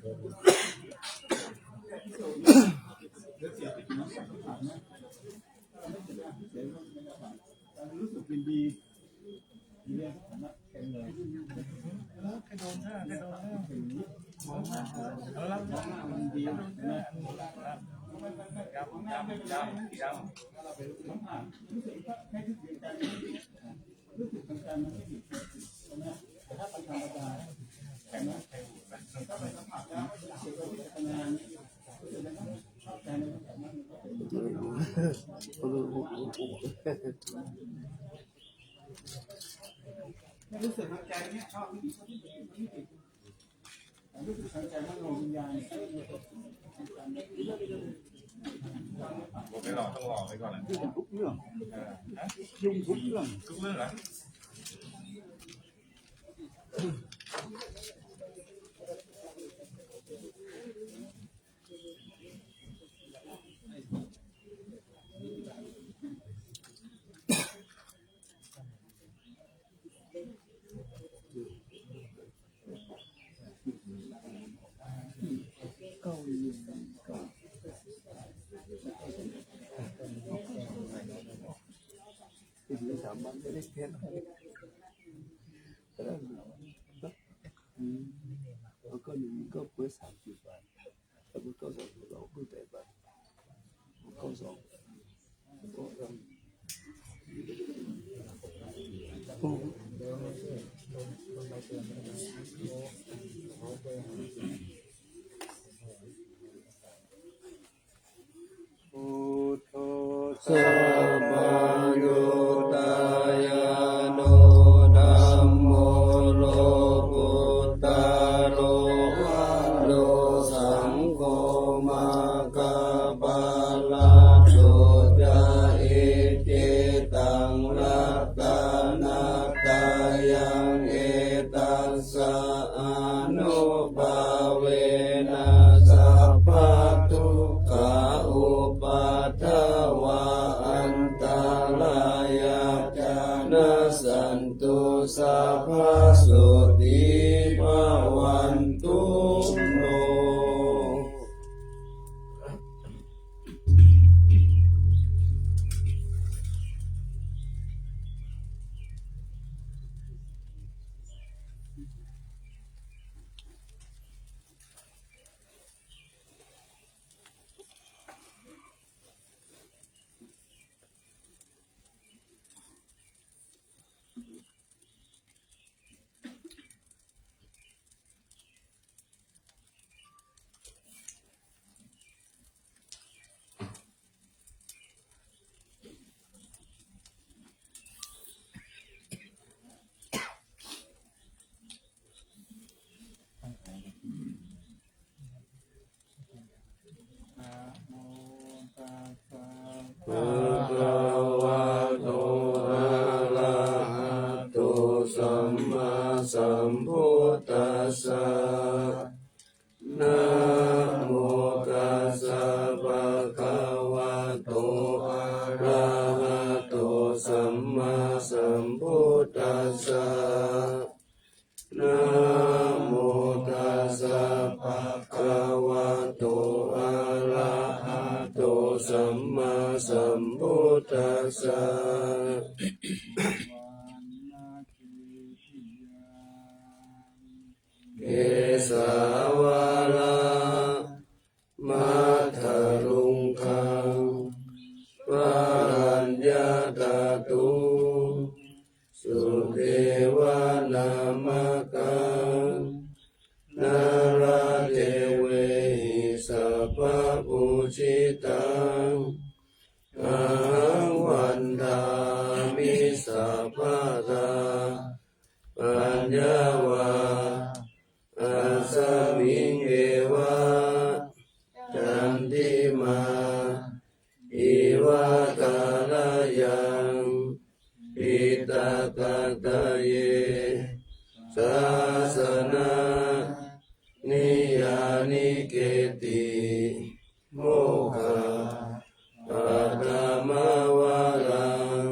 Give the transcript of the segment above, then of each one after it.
รู้สึกเป็นดีเรียนแข็งเลยกระโดดหน้ากระโดดหน้าถึงนี้แล้วมันดีนะครับรู้สึกแค่ที่เสียใจรู้สึกทางการมันไม่ผิดนะแต่ถ้าไปธรรมดาแข็งนะถ้าไปสัมผัสแล้วเสียตัวที่จะทำงานรู้สึกนะครับชอบใจในแบบนั้นรู้สึกทางใจเนี่ยชอบวิธีรู้สึกทางใจมโนวิญญาณผมไม่รอต้องรอไว้ก่อนแหละ ทุกเรื่องยุ่งทุกเรื่องเหรอ3 วันไม่ได้เพี้ยนแล้วก็1ก็เพื่อ30 วันแล้วก็2เราเพื่อ8 วันก็2สัพพัญญุตายาโนธัมโมโลกุตตะโรวะโลสังโฆมาคัปปะละโสจาเอเจตังรัตนาตายังเอตัสสะอนุภาเวนะสัพพะทุกขาอุปัฏฐวะอันตรายาจานะสันตุสัพพะสุติภวันตุโนภะคะวะโตอะระหะโตสัมมาสัมพุทธัสสะนะโมตัสสะภะคะวะโตอะระหะโตสัมมาสัมพุทธัสสะนะโมตัสสะภะคะวะโตอะระหะโตสัมมาสัมพุทธัสสะเกสาวาลามัทธลุงคังปรัญญาตตุสุเทวานามกังนาราเทเวหิสัพพะปุจิตังอาวันทามิสัพพะทาปัญญาวาอาสมิงเอวะจันติมาอิวะกาลยังปิตาตะตะเยสาสนานิยานิเกติโมฆะปัตตมาวาลัง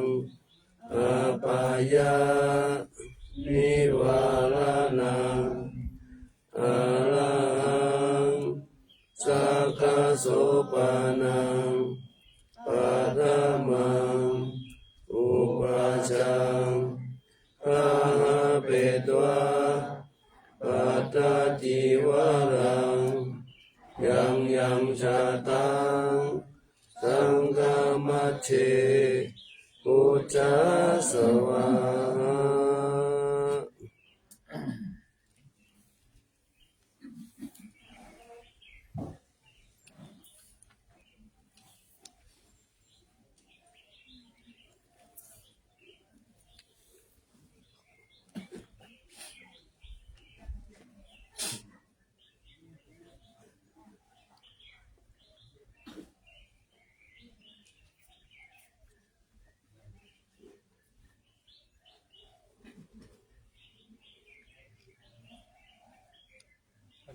อปายานิวาลานังอรหั โสปานังปัฏมังอุปัชฌังปะหะเปตวาปัตตจิวรังยังยังชาตังสังฆมัชเชอุจจาสวะ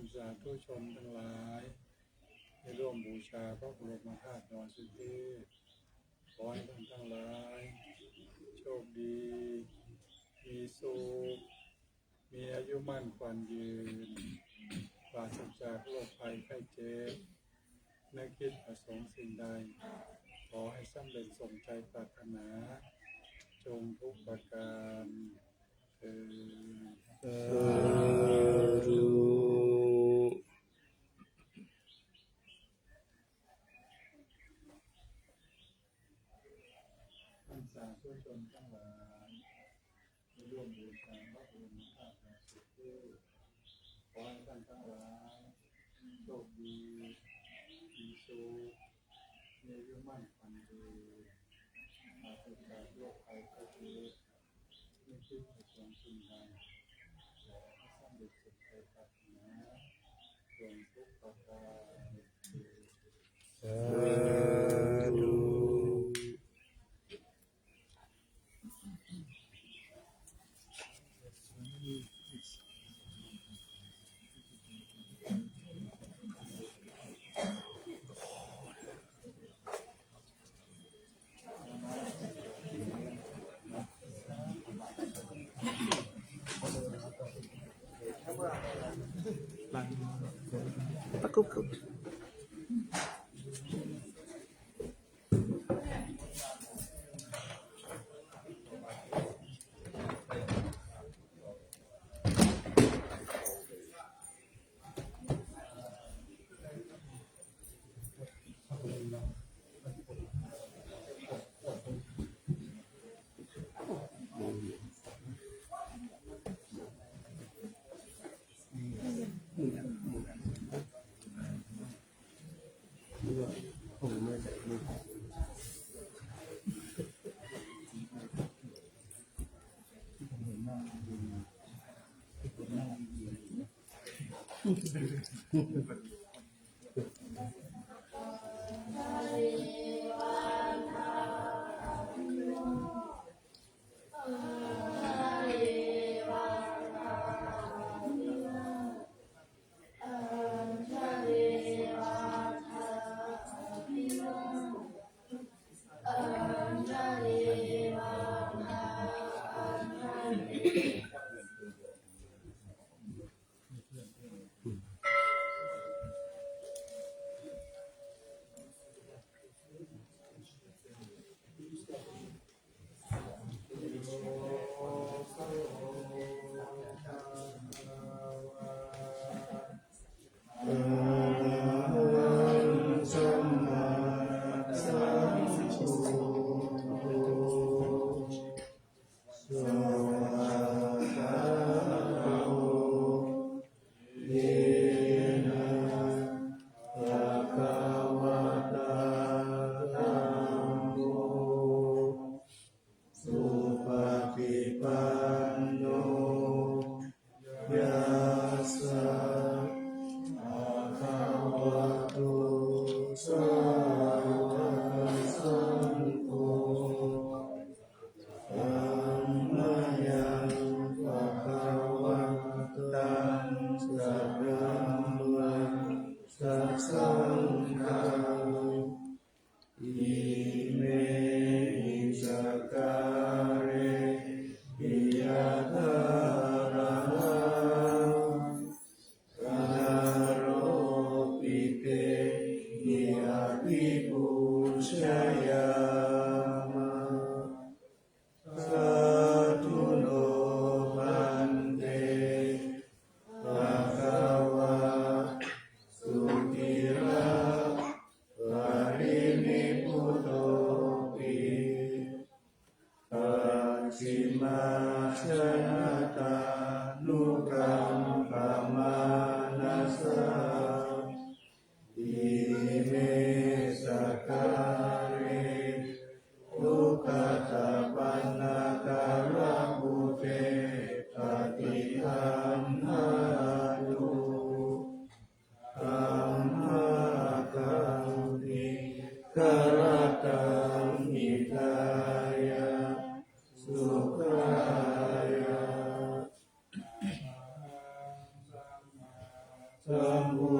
ท่านสาธุชนทั้งหลายได้ร่วมบูชาพระบรมธาตุดอยสุเทพขอให้ท่านทั้งหลายโชคดีมีสุขมีอายุมั่นขวัญยืนปราศจากโรคภัยไข้เจ็บนึกคิดประสงค์สิ่งใดขอให้สำเร็จสมใจปรารถนาจงทุกประการเถิด สาธุ ท่านสาธุชนทั้งหลายได้ร่วมบูชาพระบรมธาตุดอยสุเทพขอให้ท่านทั้งหลายโชคดีมีสุขมีอายุมั่นขวัญยืนปราศจากโรคภัยไข้เจ็บไม่คิดประสงค์สิ่งใดขอให้สำเร็จสุดใจปรารถนาจงทุกประการเถิด สาธุ ย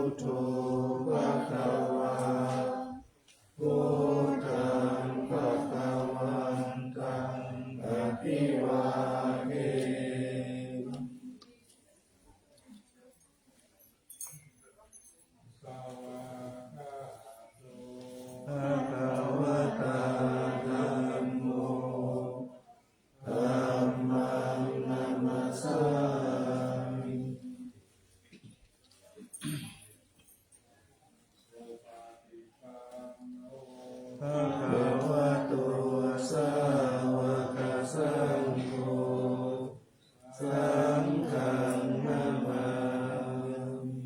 ทโธภะคะวาพุทธังภะคะวันตังอะภิวาเทสวากขาโต ภะคะวะตาธัมโมธัมมังนัมมัสสามิ ภะคะวะโตสาวกสังโฆสังฆังนามามิ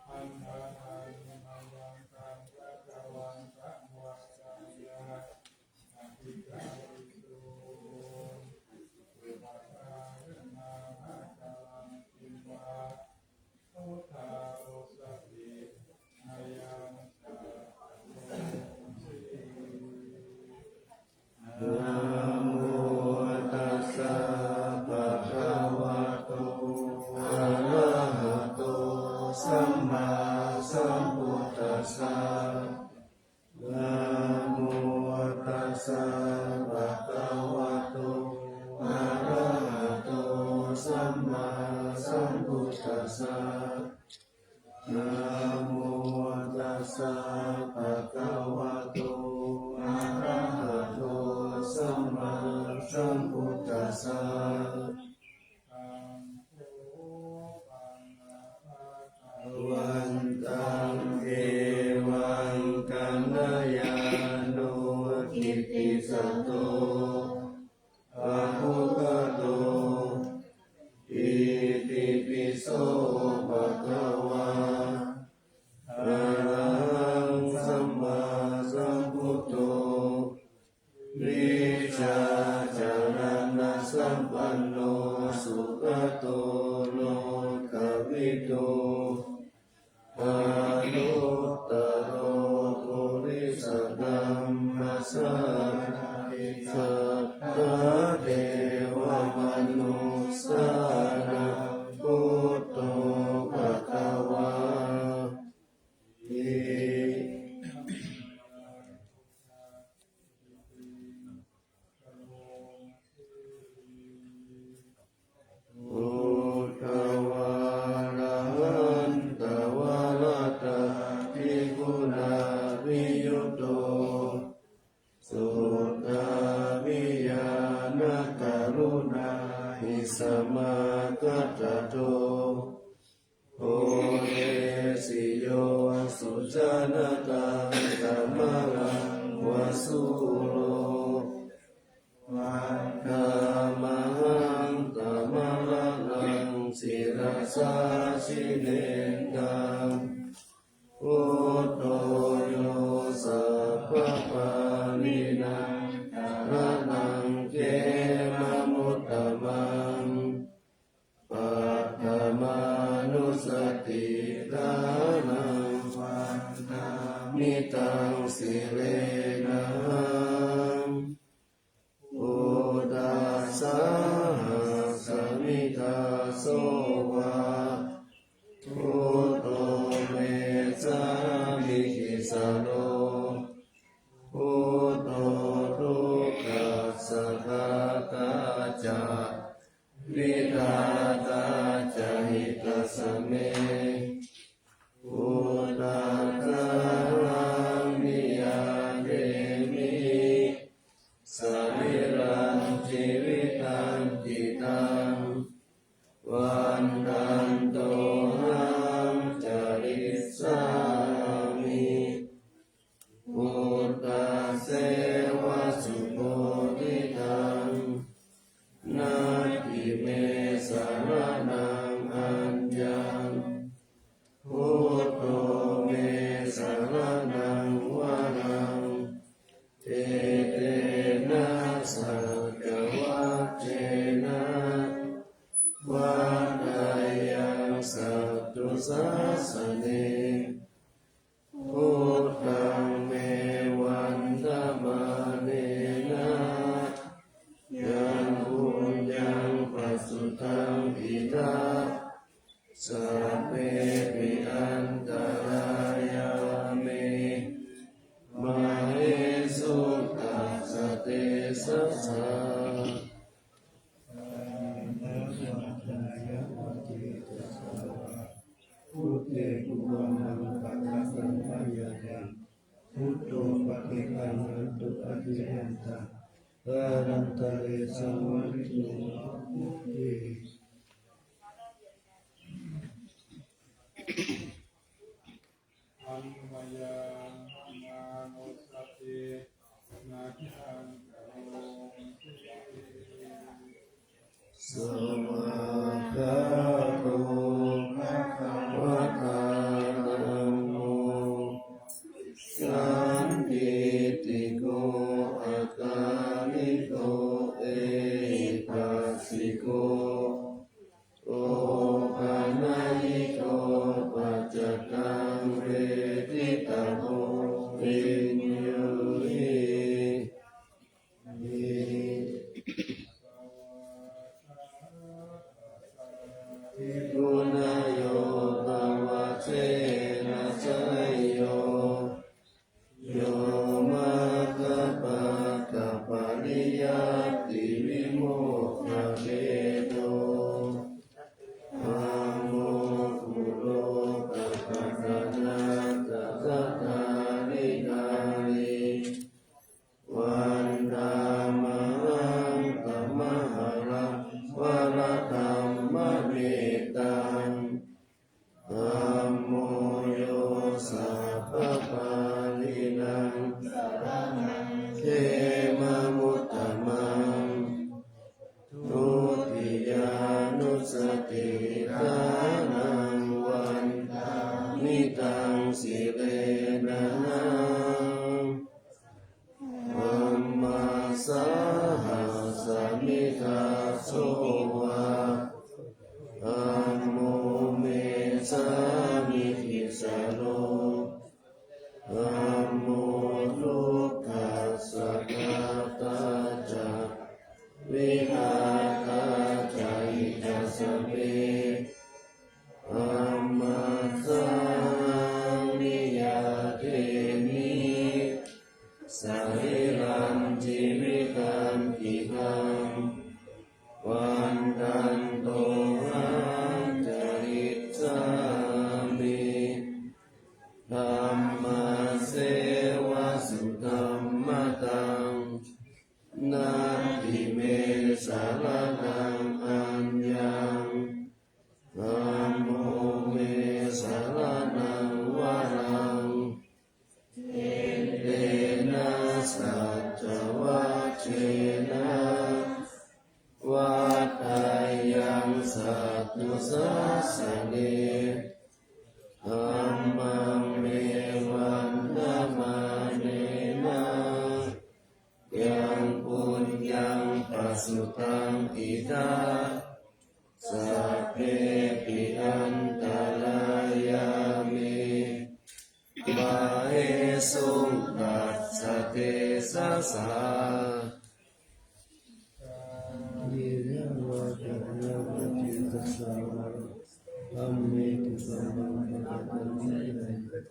อันนาทังมายังกังพระกวันตังวัสสายาอภิกาลิโตอุปการะนาภะคะลังติวาพุทธาโอสติอายังสาโลสี นะโมตัสสะภะคะวะโตอะระหะโตสัมมาสัมพุทธัสสะนะโมตัสสะภะคะวะโตอะระหะโตสัมมาสัมพุทธัสสะนะโมตัสสะภะคะวะโตอะระหะโตสัมมาสัมพุทธัสสะ ตังโอปังนาภะคะ วันตังเอวังกัลยาโนกิตติสัตโตอะภุคโตอิติปิโสภะคะวาอะระหังสัมมาสัมพุทโธวิชาจารณะสัมปันโนสุขโตโลกวิโต อนุตตโรปุริสธัมมัสสะสัทธาเทวมนุสสานังพุทโธภะคะวาติ พุทธวาระหันตวาระตาภิกขุนาวิยุตโตสุตตาวิญาณกรุณาหิสมากัตโตโอเรสิโยสุจานตังธัมมังวสุโล วันธามหังตมะระนังศิรสาชิเนตังพุทโธโยสัพพปานินังระนังเกมะมุตตมังปัตตมานุสติทานังวันธามิตังสิเรนัง อุตัสสะสมิทาโสวะพุทโธเมสามิหิสโรพุทโธทุกขัสสะทาตาจะวิทาตาจะหิตัสสะเมพุทธังนิยาเดมิ สริรังชีวิตังจิตังวันตันโตหังจาริสามิพุทธเสวะสุโพธิตังนาทิเมสารนังอัญญังพุทโธเมสารนังวารังเตเตนะสัจวัจเจนะวาดายังสัตตุสัสสเนพุทธังเมวันธมาเนนะยังบุญยังปัสสุทังอิทั สัพเพปิอันตรายามิมาเหสุตัสสะเตสัสสะพุทเตกุวังมังคัสสะพายะยังพุทโธปฏิปันหันตุอภิยันตะพระรันตะเรสัมมาริโนพุทเตอันมายานาโนสตินาคิอังกะโลสิสวากขาโตภะคะวะตาธัมโมสันติติโกอัตตานิโกเอตัสสิโกโอปะนะยิโกปัจจตังเวทิตาโมวิญโยหิทิกุณโยภวะเสนะสยโยโยมาคปะกะปะริยัตติวิโมกขเขโตธัมโมกุโลกัปปะสะนะกัสสะทานิทานิวันธามหังกัมมะหะรังวะระธัมมะเมตังธัมโมโยสัพพะปาลินังเขมะมุตตมังทุติยานุสติทานังวันทามิตังสิเรนะนังธัมมาสาหัสสมิทาโสวะธัมโมเมสามิทิสโลธัมโมทุกขัสสะกาตาจะวิหารจายิจัสสเปธัมมัสสามิยาเทมิสาริรัมจิวิตัมปิหังวันตันโตหังจริตสามิธัมมาเสวะสุธัมมตังนาทิเมสารนังอัญญังธัมโมเมสารนังวะรังเตนะสัจจวัชเชนะวัฏฏายังสัตตุสัสสะเนธัมมังเมวันธมาเนนะยังปุญญังปัสสุตังอิทาสัพเพปิอันตรายามิมาเหสุตัสสะเตสัสสะนิริวะจนะปฏิตัสสะธัมเมตุสัมมังคะตังนิรันดร์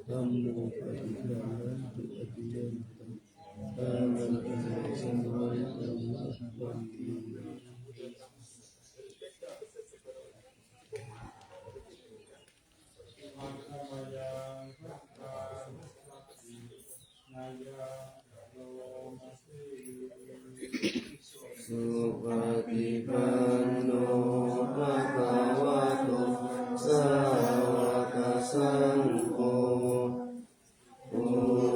ธัมโมปฏิภาณันตุอภิยันตังอารันตะสัมมาสัมพุทธัสสะอันมายาสัพพะนายาโลมาสิ สุปฏิปันโนภะคะวะโตสาวกสังโฆพุท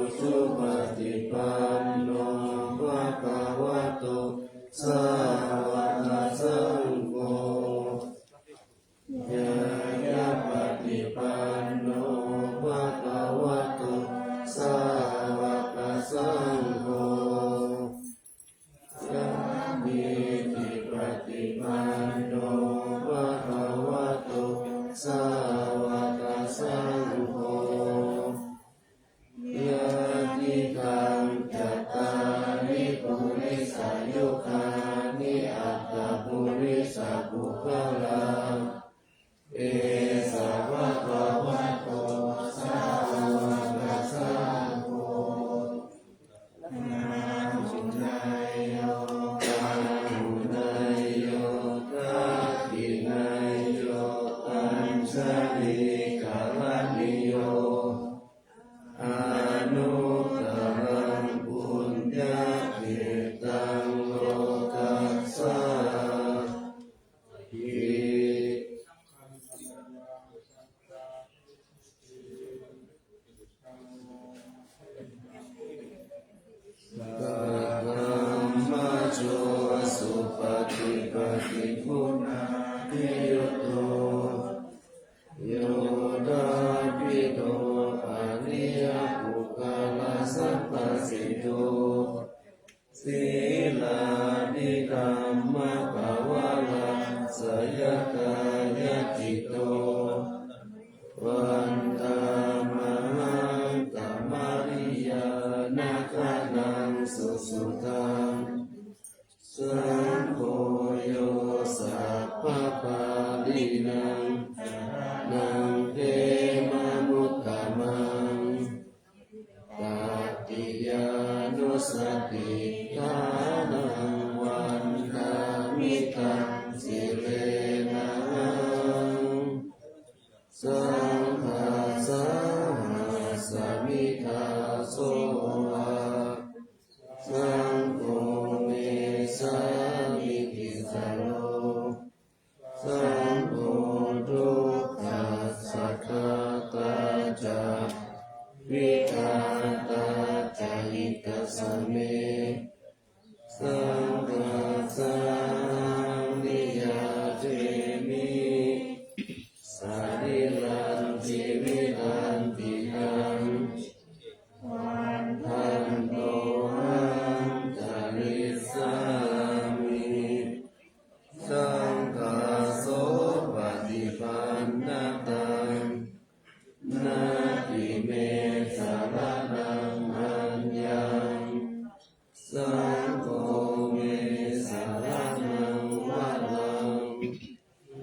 จิตโตวันตามหังตมาริยานาคานังสุสุตังสังโฆโยสัพพปาลินังนังเทมมุตตมังปฏิญานุสติทานังวันทามิตังสิเลนะสังฆาสาสมิทาโสภะสังโฆเมสามิติสาโลสังโฆทุกขัสสะทาตาจาวิทาตาจาหิตาสเมสังฆาสานิยาเจมิสาริลันจิวิลันติหังวันทันโตหังจาริสามิสังฆาโสปฏิปันนาตังนาทิเมสารนังอัญญังสังโฆเมสารนังวะลัง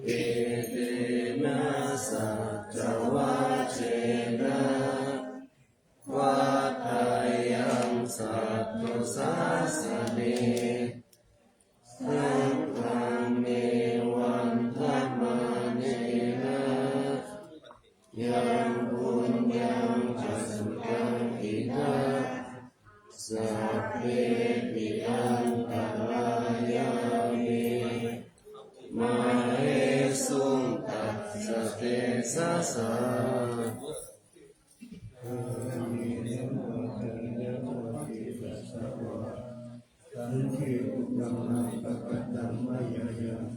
เอเตนะสัจวัชเชนะวัฏฏายังสัตตุสาสเนสังฆังเมวันธัมมาเนนะยังบุญยังจัสสุยังอินะสัพเพปิอันตรายามิมาเอสุงตัสสะเตสะสะสังฆุตัมมังปะกะตัมมะยะยัง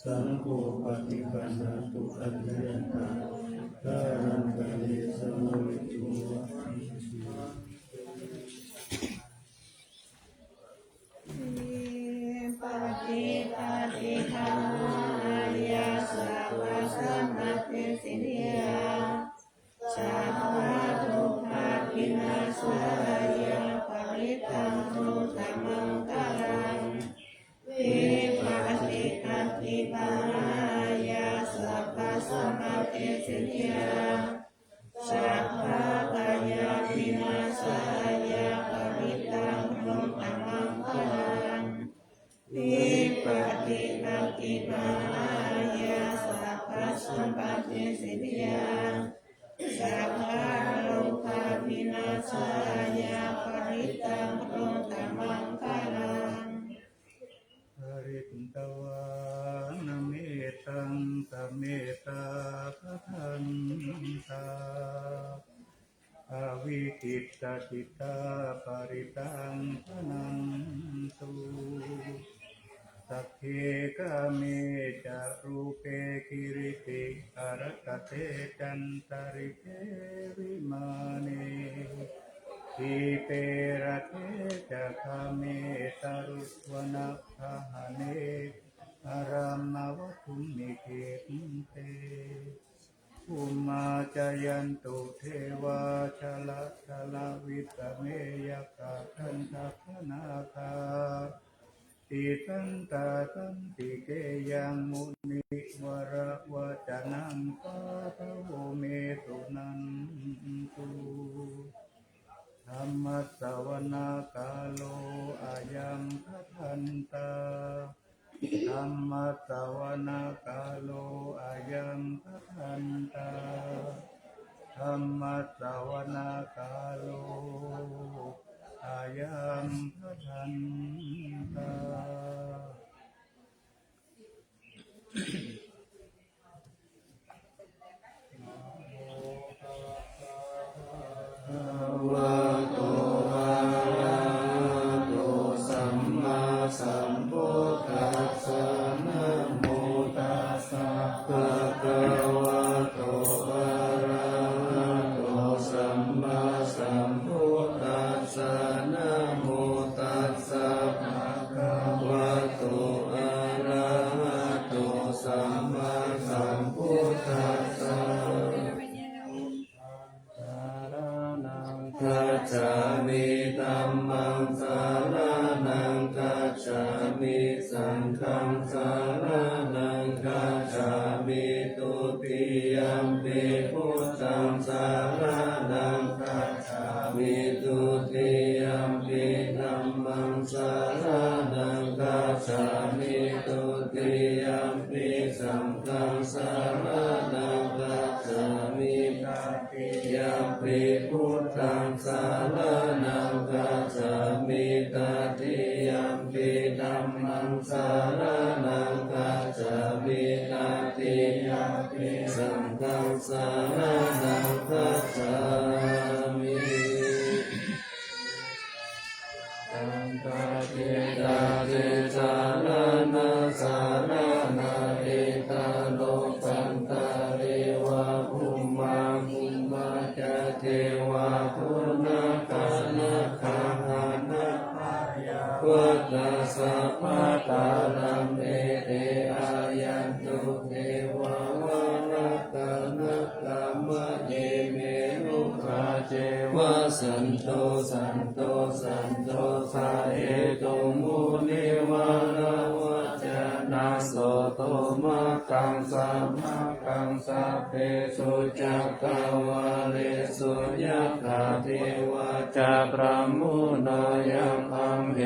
สังโฆปฏิปันนาตุอัตถยันตาตารังกะเลสมุริตุวะปฏิปฏิธรรมาริยสัพพะสัมมาเทสิเนียสัพพะทุกขกินาสายาปริตังตุสัมมังคารังวิปัสสิกติปายาสัพพะสัมมาเทสิเนียสัพพะปัญญาปินาสายาปริตังตุสัมมังคารังวิปัสสิกติปายาสัพพะสัมมาเทสิเนียสัพพะโลกาภินาศายาปริตังตุสัมมังคารังปริตตวานเมตังสเมตาภคันตาอวิคิตตจิตตาปริตังพนันตุสัพเพกะเมจะรูเปกิริติอรคเตจันตริเทวิมาเนทีเประเทจะคาเมตารุสวนาคาหเนอารามาวทุมนิเกตุเตภูมาจายันตุเทวาชลชลวิตเมยกะทันทัพนาคาติตันตาตันติเกยังมุนิวระวจนังปะทะโวเมตุนันตุธรรมสวนาคาโลอายังทันตาธรรมสวนาคาโลอายังทันตาธรรมสวนาคาโลอายังทันตาวะโตอะระหะโตสัมมาสัมพุทธัสสะนะโมตัสสะภะคะวะโตอะระหะโตสัมมาสัมพุทธัสสะนะโมตัสสะภะคะวะโตอะระหะโตสัม ฉามิธัมมังสารนังคัจฉามิสังฆังสารนังคัจฉามิตุติยัมปิพุทธังสารนังคัจฉามิตุติยัมปิธัมมังสารนังคัจฉามิตุติยัมปิสังฆังสารนังคัจฉามิยัมปิพุทธังสารนังคัจฉามิตติยัมปิธัมมังสารนังคัจฉามิตติยัมปิสังฆังสารนังคัจฉามิสังฆาทิตาเทสารนาสารนาเอตาโลกังตาเรวะภุมมาภุมมาจะเทวะพุนาคานาคาหานาวัตตาสัพพะตาลัมเอเตอายันตุเทวาวารัตตนะกามะเยเมนุขาเจวะสันโตสันโตสันโตสาเอตุมุนิวานาวัจนะโสโตมะกังสัมมะกังสัพเพสุจักขวาเลสุยัคขาเทวะจักรมุนอยังอัมเห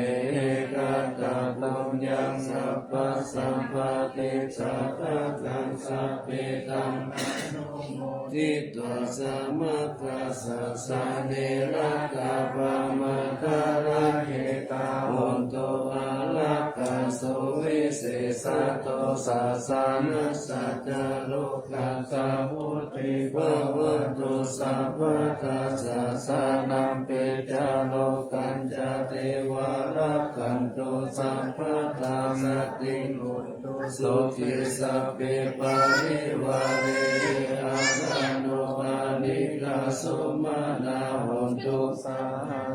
กัตตะตัมยังสัพพะสัมปติสัพพะกังสัพเพตัมอนุโมทิตุสัมมาคัสสะสะเนระกะปะมะกะระเหตาหุนตุอะระกะโสวิเศษโตสัสสะนัสสะจาโลกัสสะพุทธิภวันตุสัพพะทัสสะสะนัมเปจาโลกัญจเทวารักขันตุสัพพะทาสติหุนตุสุขิสัพเพปะริวาเรอาคันโนอานิกาสุมาณาหุนตุ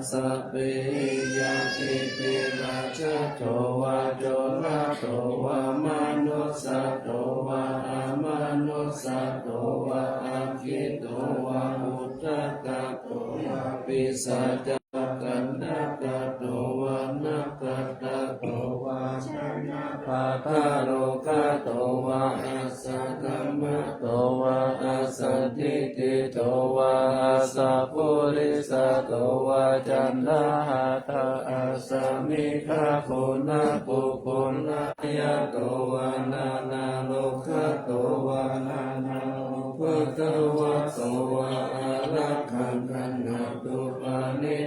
สัพเพยัคขิปิราชโตวะโจระโตวะมนุสสะโตวะอะมนุสสะโตวะอะคิโตวะอุทธักขะโตวะปิสัจจกันดะกะโตวะนะกะตะโตวะชนะปะทะโรกะโตวะอัสสะธัมมะโตวะอัสสะทิฏฐิโตวะอัสสะปุริสโตวะจันทะหัตถะอัสสะมิฆะคุณะปุคุณะยะโตวะนานาโลกะโตวะนานาภะคะวะโตวะอะระหังขันหตุปานิ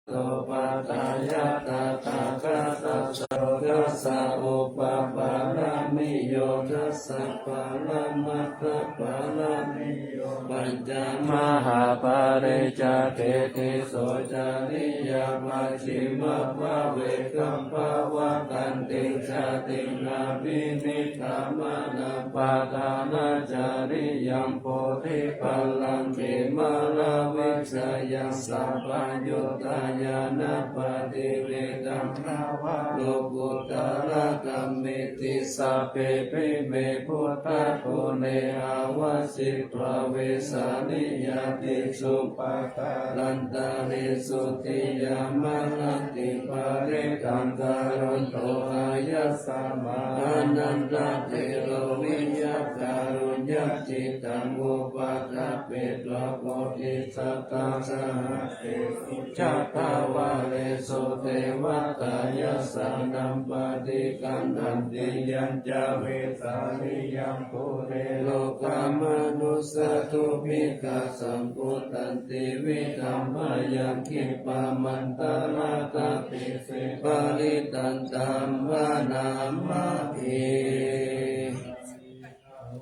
โตปัฏฐายะตถาคตโสทัสสะอุปปารามิโยทัสสะปารามัตถปารามิโยปัญจมหาปาริจาเกติโสจาริยามาชิมะภะเวกัมภาวะกันติชาตินาภินิธามานาปาทานาจาริยัมโพธิปัลลังเขมาลาวิชยังสัพพัญญุตายานะปฏิเวตังภาวะโลกุตระกัมมิติสัพเพปิเมพุทธะโกเนหาวสิตวเวสานิยติสุปะตาลันตาริสุติยามาลันติปาริตังการุณโตอายัสสะมาอนันตเทโรวิญญาการุญญาจิตังอุปาทะเปตวะโพธิสัตตาสหเทสุจัตตาวะเลสุเทวตายัสสะนัมปฏิกันนันติยัญจเวสานิยัมปุเรโลกามนุสสตุภิกขสัมพุทธันติวิธัมมายังคิปามันตระตาปิเสปาริตันตัมวานามะเอ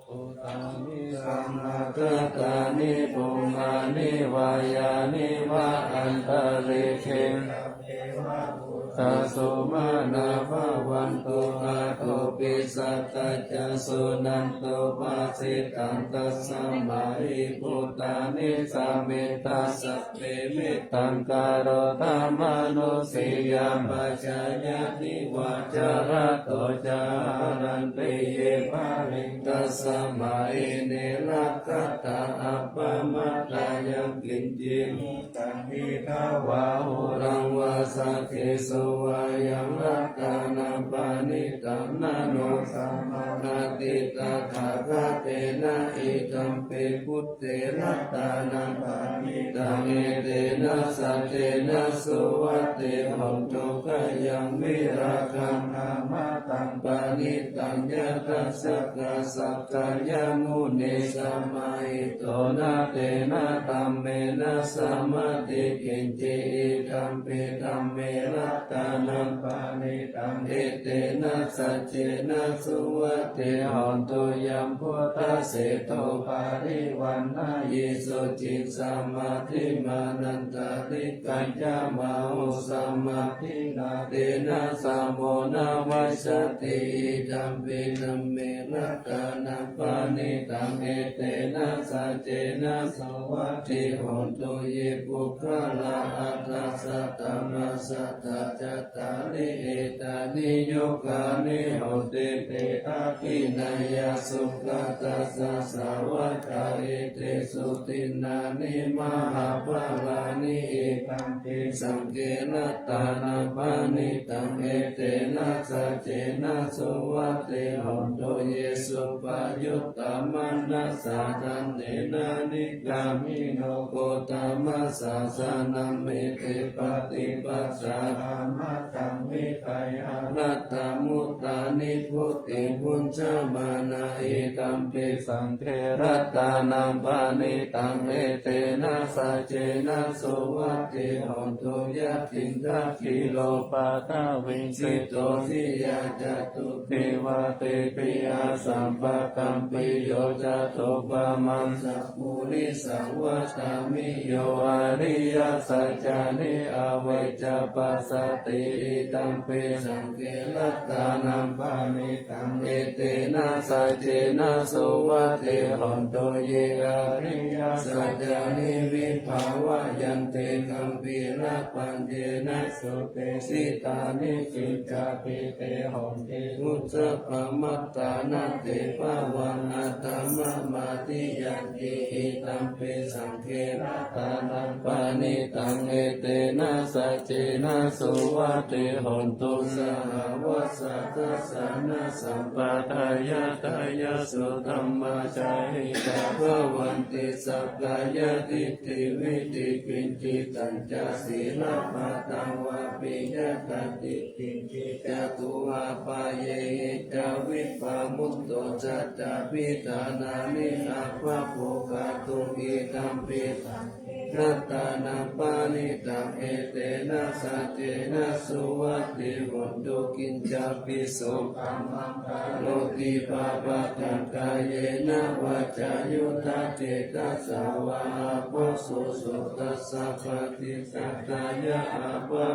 ปุตตานิสัมมากัตตานิปุมานิวายานิวะอันตริเขตาสุมาณาภวันตุอาโตปิส สัตตจะสุนันโตปัสสิตังตัสสะมาหิพุตตานิสัมเมตัสสะเปเมตังการโรธรรมนุสิยามปัจจายติวาจาระโตจารันติเยภาริตัสสะมาหิเนรักขตาอัปปมัตตายังกินจิมุตังหิทาวาหุรังวาสักขิสุวายังรัตตานังปานิตังนาโนสัมมานาติตาถาคาเตนะอิตัมเปพุทเตรัตตานังปานิตังเอเตนะสัจเจนะสุวัตเตหังโตกะยังวิราคังนามาตังปานิตังยะตัสสะกะสักกายามุนิสัมมาหิโตนะเตนะตัมเมนะสัมมาติกินจิตัมเปตัมเมรัตตานังปานิตังเอเตนะสัจเจนะสุวัตเตหันตุยัมพุทธเสโตปาริวันนายิสุจิตสัมมาทิมานันตติกัญจมาหุสัมมาทินาเตนะสัมโมนาวัสติตัมเปตัมเมรัตตานังปานิตังเอเตนะสัจเจนะสุวัตติหันตุเยปุคลาอัตถสัตตมัสสัตตจัตตานิเอตานิโยกานิโหติเตอาคินายาสุขตัสสะสาวกาเอเตสุตินานิมหาภาลานิเอตัมปิสังเกนัตตานาปานิตังเอเตนะสัจเจนะสุวัตเตหันโตเยสุปายุตตามันนัสสะทันเตนะนิกามิโนโกตมัสสะสานัมเมเตปฏิปัสสะธรรมตังวิไคอารัตตมุตตานิพุตติพุญชมานาเอตัมปิสังเทรัตตานังปานิตังเอเตนะสัจเจนะสุวัตติหันตุยะตินทัคคิโลปาตาวิงสิโตทิยาจตุเทวะเตปิอาสัมปะกัมปิโยจตุปะมังสัพพุริสังวัตตามิโยอริยสัจจานิอเวจปัสสติตัมปิสังเกรัตตานังปานิตังเอเตนะสัจเจนะสุวัตติหันโตเยอริยสัจจานิวิภาวะยันเตกัมปิระปัญเจนะสุเตสิตานิจิจาปิเตหันติมุจจปมัตตานาเตภาวังอัตตมะมาติยันติอิตัมปิสังเกรัตตานังปานิตังเอเตนะสัจเจนะสุวัตติหันตุสหวัสสัตสานะสัมปทายะทายะสุธัมมาจาหิตาภวันติสัพพายะติติวิติกินจิตัญจศีลปัตตังวะปิยะตัติกินจิจตุอาปาเยจาวิปามุตโตจัตตาปิตานานิอาภะโภคาตุอิตัมปิรัตตานังปานิตังเอเตนะสัจเจนะสุวัตติหันตุกินจาปิสุขัมมังคาโลติปาปะกังกายเยนะวาจายุทธาเจตัสสาวะโพสุสุตัสสะปฏิสัตตายะอาภะ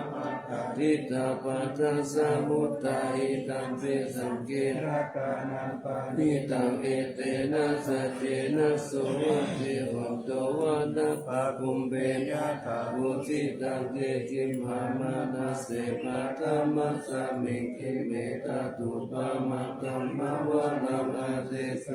ทิตาปัสสะมุตตาอิตัมปิสังเกรัตตานังปานิตังเอเตนะสัจเจนะสุวัตติหันตุวัฏปะกุมเบยะถาวุจิตังเตจิมหามานาเสปัตตมัสสะมิกิเมตตุปะมะกัมมะวะนังอาเตส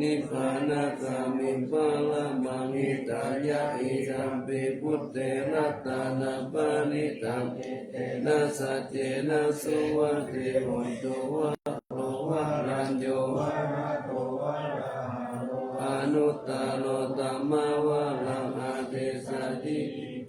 นิพพานะกามิปะละมังอิตายะอิตัมปิพุทเตรัตตานังปานิตังเอเตนะสัจเจนะสุวัตติหันตุวะโลวะรัญโยวะระโตวะระหะโตอนุตตโรตัมมาวะลังอาเตสะจิ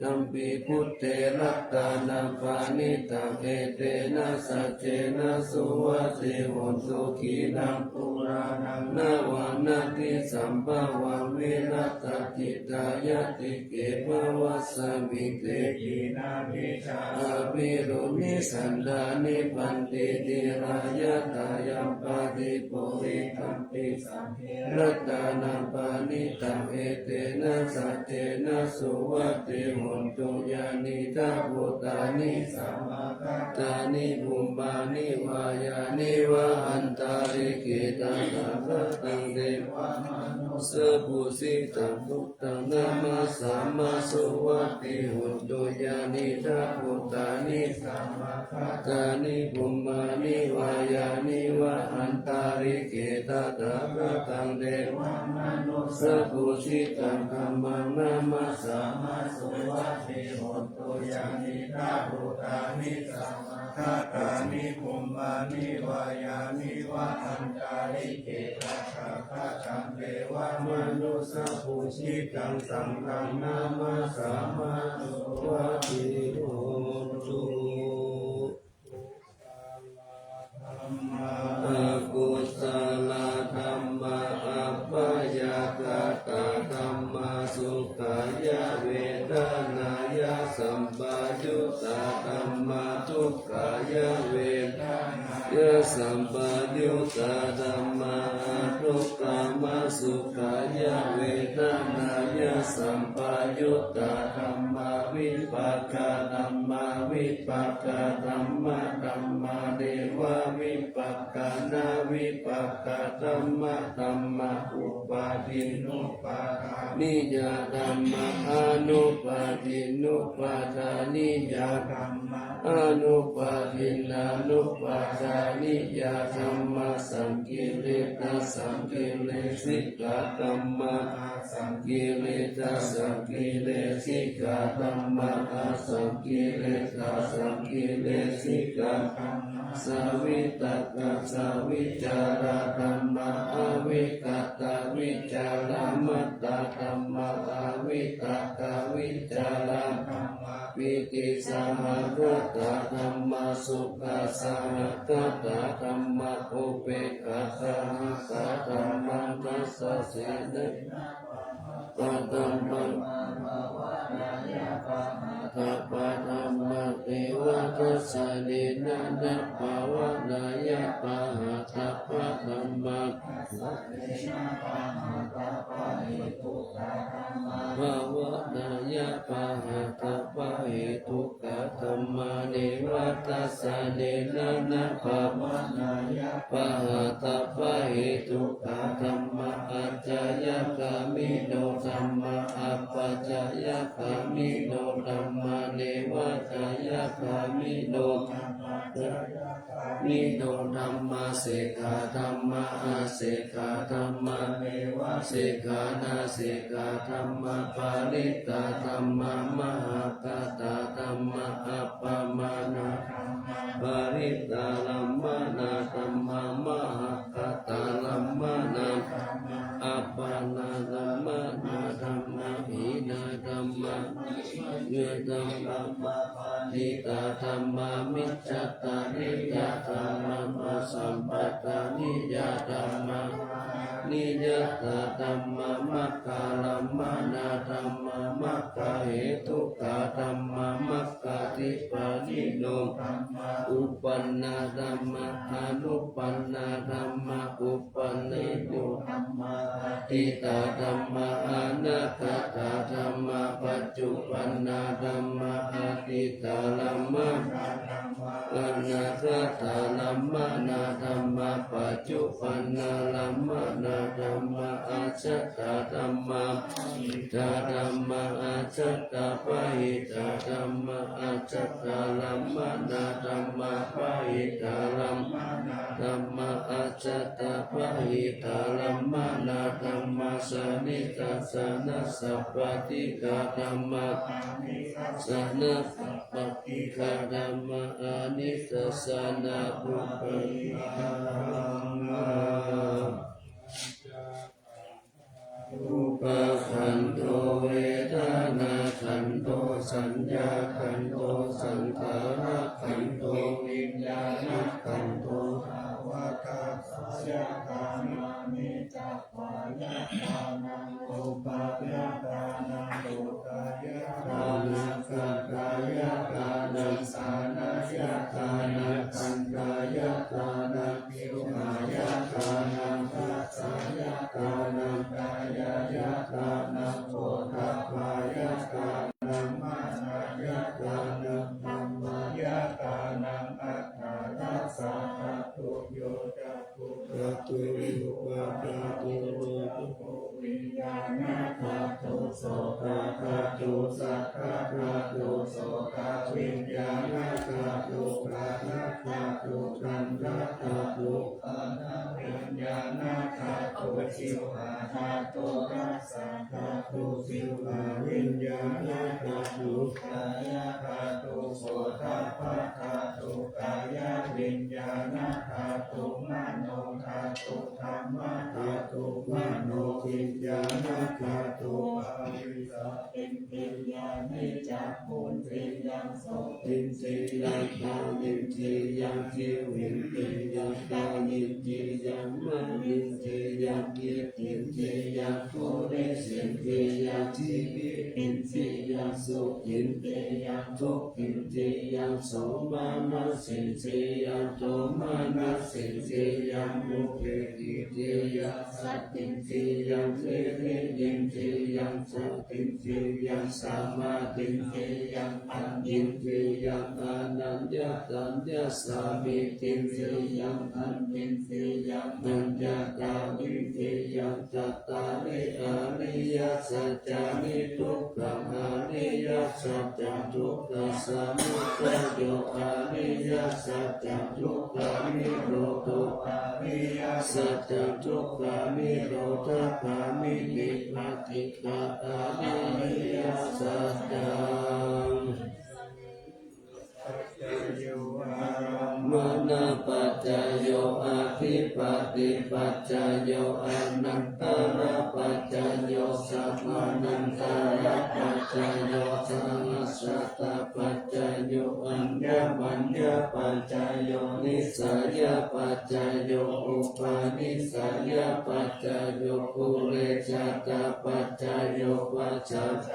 ตัมปิพุทเตรัตตานังปานิตังเอเตนะสัจเจนะสุวัตติหันตุขีนังปุรานังนาวันนาติสัมภวังวิรัตติตายะติเกภวัสสมิเตกินาภิชาอภิรุณิสันดานิปันติติรายะตายัมปะติปุริตัมปิสังเกรัตตานังปานิตังเอเตนะสัจเจนะสุวัตติหั หุนตุยานิทาภูตานิสัมมาคัตตานิภูมานิวายานิวะอันตาริเกตังสัพพะตังเดวามนุสปุสิตังทุกตังนามาสัมมาสุวัตติหุนตุยานิทาภูตานิสัมมาคัตตานิภูมานิวายานิวะอันตาริเกตังสัพพะตังเดวามนุสปุสิตังธัมมังนามาสัมมาสุวัตติหุนตุยานิทาภูตานิสัมมาคัตตานิภูมานิวายานิวะอันตาริเกตังสัพพะตังเดวามนุสปุสิตังสังฆังนามาสัมมาสุวัตติหุนตุอากุศลธรรมะอัปปยากตาธรรมะสุขายะเวทนายะสัมปยุตตาธรรมะทุกขายะเวทนายะสัมปยุตตาธรรมะทุกขามะสุขายะเวทนายะสัมปยุตตาธรรมะวิปัสสธรรมะวิปัสสธรรมะธรรมะเดวะวิปัสสนาวิปัสสธรรมะธรรมะอุปาทินุปาทานิยาธรรมะอนุปาทินุปาทานิยาธรรมะอนุปาทินานุปาทานิยาธรรมะสังกิริตาสังกิเลสิกาธรรมะสังกิริตาสังกิเลสิกาธรรมะสังกิริตาสังกิเลสิกาธรรมะสวิตกะสวิจาระธรรมะอวิกตาวิจาระมัตตธรรมะอวิกตาวิจาระธรรมะวิติสหกตาธรรมะสุขสหกตาธรรมะอุเบกขาสหกธรรมะทัสสะเสนปะตัมปะทัปปะธรรมะเทวทัสสะเนนะนะภาวะนายะปะหะทัปปะธรรมะภาวะนายะปะหะทัปปะเหตุกะธรรมะเนวทัสสะเนนะนะภาวะนายะปะหะทัปปะเหตุกะธรรมะอัจจยกามิโนธรรมะอัปปัจจยกามิโนธรรมะเนวทัสสะกามิโนมิโนธรรมะเสกขาธรรมะอาเสกขาธรรมะเนวะเสกขานาเสกขาธรรมะปาริตาธรรมะมหากตาธรรมะอัปปมานะปาริตาลัมมานาธรรมะมหากตาลัมมานาอัปปนาลัมมานาธรรมะหินาธรรมะเยธรรมะปาทิตาธรรมะมิจจตานิยาธรรมะปัสสัมปตานิยาธรรมะนิยตาธรรมะมัคคาลัมมานาธรรมะมัคคาเหตุกะธรรมะมัคคาทิปานิโนอุปันนาธรรมะอนุปันนาธรรมะอุปันนิโนธรรมะทิตาธรรมะอนาคตาธรรมะปัจจุปันนาธรรมะอาทิตาลัมมะอนาคตาลัมมะนาธรรมะปัจจุปันนาลัมมะนาธรรมะอาชัตตาธรรมะตาธรรมะอาชัตตาปะหิตาธรรมะอาชัตตาลัมมะนาธรรมะปะหิตาลัมมะนาธรรมะอาชัตตาปะหิตาลัมมะนาธรรมะสนิทัสสะนะสัพพติกาธรรมะสนะสัพพติกาธรรมะอานิสัสสะนะอุปนิหังอุปขันโตเวทนาขันโตสัญญาขันโตสังขารขันโตวิญญาณขันโตภาวะคัสสะกามานิจักขายะทานังโอปายะทานังโลกายะทานังสักกายะทานังสานายะทานังขันธายะทานังปิวหายะทานังทัสสายะทานังกายะทานังโพธพายะทานังมะ สัทธาคาตุโสตวิญญาณคาตุปรานะคาตุคันธคาตุอานาวิญญาณคาตุชิวหาคาตุรัสสะคาตุชิวหาวิญญาณคาตุกายคาตุโสตภะคาตุกายวิญญาณคาตุมโนคาตุธัมมะคาตุมโนวิญญาณคาตุอาวิสาปิญญาณิจักขุนติยังโสตินติยังกายินติยังจิวินติยังกายินติยังมายินติยังกิตินติยังโคเรสินติยังจิวิอินติยังสุขินติยังทุกขินติยังโสมานัสสินติยังโทมานัสสินติยังมุขติติยังสัตตินติยังเทริยินติยังสัตตินติยังสามาตินติยังปัญญินติยังอนัญญตัญญสามิตินติยังอันตินติยังนัญญตาวินติยังจัตตาริอริยสัจจานิทุกขังอริยสัจจะทุกขสมุทัยโยอริยสัจจะทุกขานิโรธอริยสัจจะทุกขานิโรธคามินิปฏิฆาอริยสัจจังมนาปัจจโยอาภิปัติปัจจโยอนันตระปัจจโยสัมมานันตระปัจจโยสังสัตตปัจจโยอัญญมัญญปัจจโยนิสัยปัจจโยอุปาณิสัยปัจจโยปุเรจัตตปัจจโยปัจจัต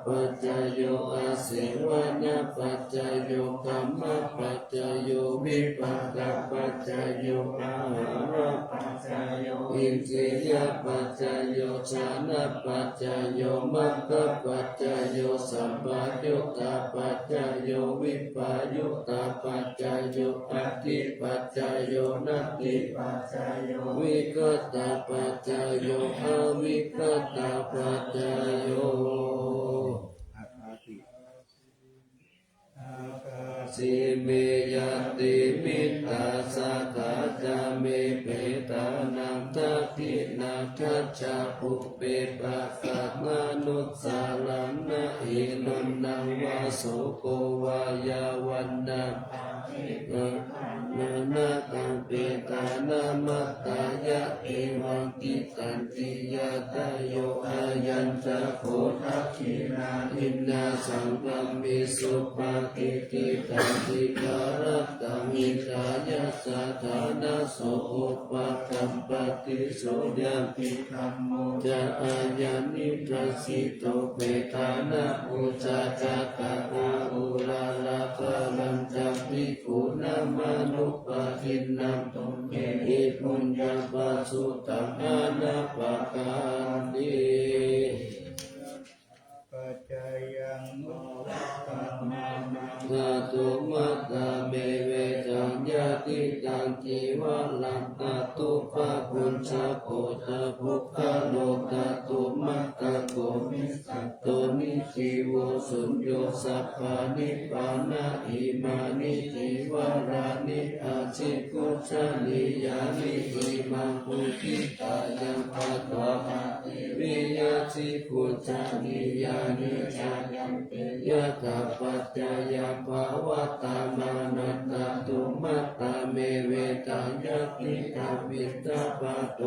ปัจจโยอาเสวนาปัจจโยกัมมปัจจโยวิปัสสนาปัจจโยอาหารปัจจโยอินทรียปัจจโยฌานปัจจโยมรรคปัจจโยสัมปยุตตปัจจโยวิปยุตตปัจจโยอธิปัจจโยนัตติปัจจโยวิกัตตปัจจโยอวิกัตตปัจจโยสิเมยติมิตาสัทธาจาเมเปตานังทักขินาคัจจาปุเปปะสัตมานุสาลังนะอินนนังวาสุโกวายาวันนะนาตังเปตานามัตตายะเอวังกิตันติยาตโยอายัญจโคทักขินาอินนาสังกัมมิสุปากิติตันติการตังอิตายะสัทธานาโสอุปกัมปติโสยัมปิธัมโมจะอายัญนิทัสสิโตเปตานาอุจาจักะอาอุราลาภลังจัมปิกุนามานุปะทินนัมตุเมหิปุญญาปะสุตังอานาปะกานิปัจจยังโมตัมมานาตุมัตตาเมเวจัญญาติตังจีวะลังตตุปะปุญชะโพธะภุคโลตตุมัตตะโกมิสัตโตนิจิโวสุญโยสัพพานิปานะอิมานิจิวารานิอาชิกุชานิยานิอิมังปุจิตายังปัตตะวิยาชิกุชานิยานิจายังเปยะตาปัจจายภาวตามานัตตตุมัตตาเมเวตัญญติตาวิตาปะโต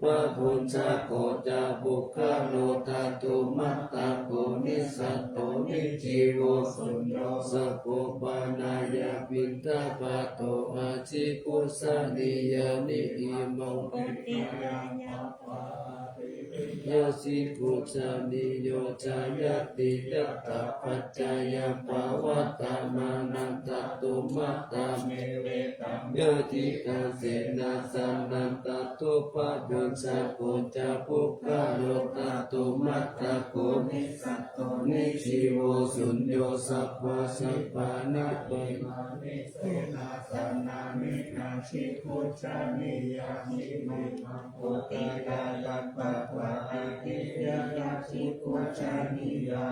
ปะพุญชะโกจาบุคคโลตตุมัตตาโกนิสัตโตนิจิโวสุญโยสัพพปานายาวิตาปะโตอาชิกุสานิยานิอิมังปิติยังยาสิกุสานิโยจายติยัตตปัจจายภาวตามานันตตุมัตตาเมเวตัมยติกาเสนาสันนันตตุปะปุญชะโกจาภุคโลตตุมัตตะโกนิสัตโตนิจิโวสุญโยสัพพะสัพพานิเปมานิเสนาสันนามินาชิกุชานิยามิมิมังโพติกายัปปะวะอาทิยาชิกุชานิยา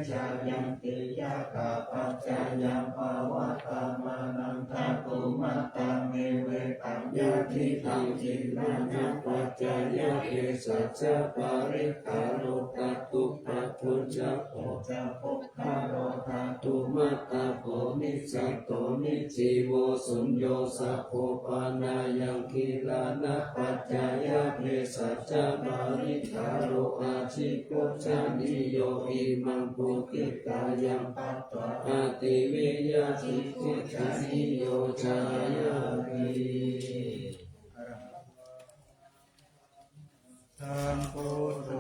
ชายังติยะกะปัจจายังภาวะตามานังทัตตุมัตตังเอเวตัมยะทิตังจินานะปัจจายะเอสัจจะปาริคาโลตัตตุปัจจุจะโพจะปุคคาโรทัตตุมัตตาโพนิสัตโตนิจีโวสุญโยสัพโพปานายังคีลานะปัจจายะเอสัจจะปาริคาโลอาชิโกจานิโยอิมังปุกิกายังปัตตะอาติวิยาจิกิจานิโยจายามิสัมพุทโธ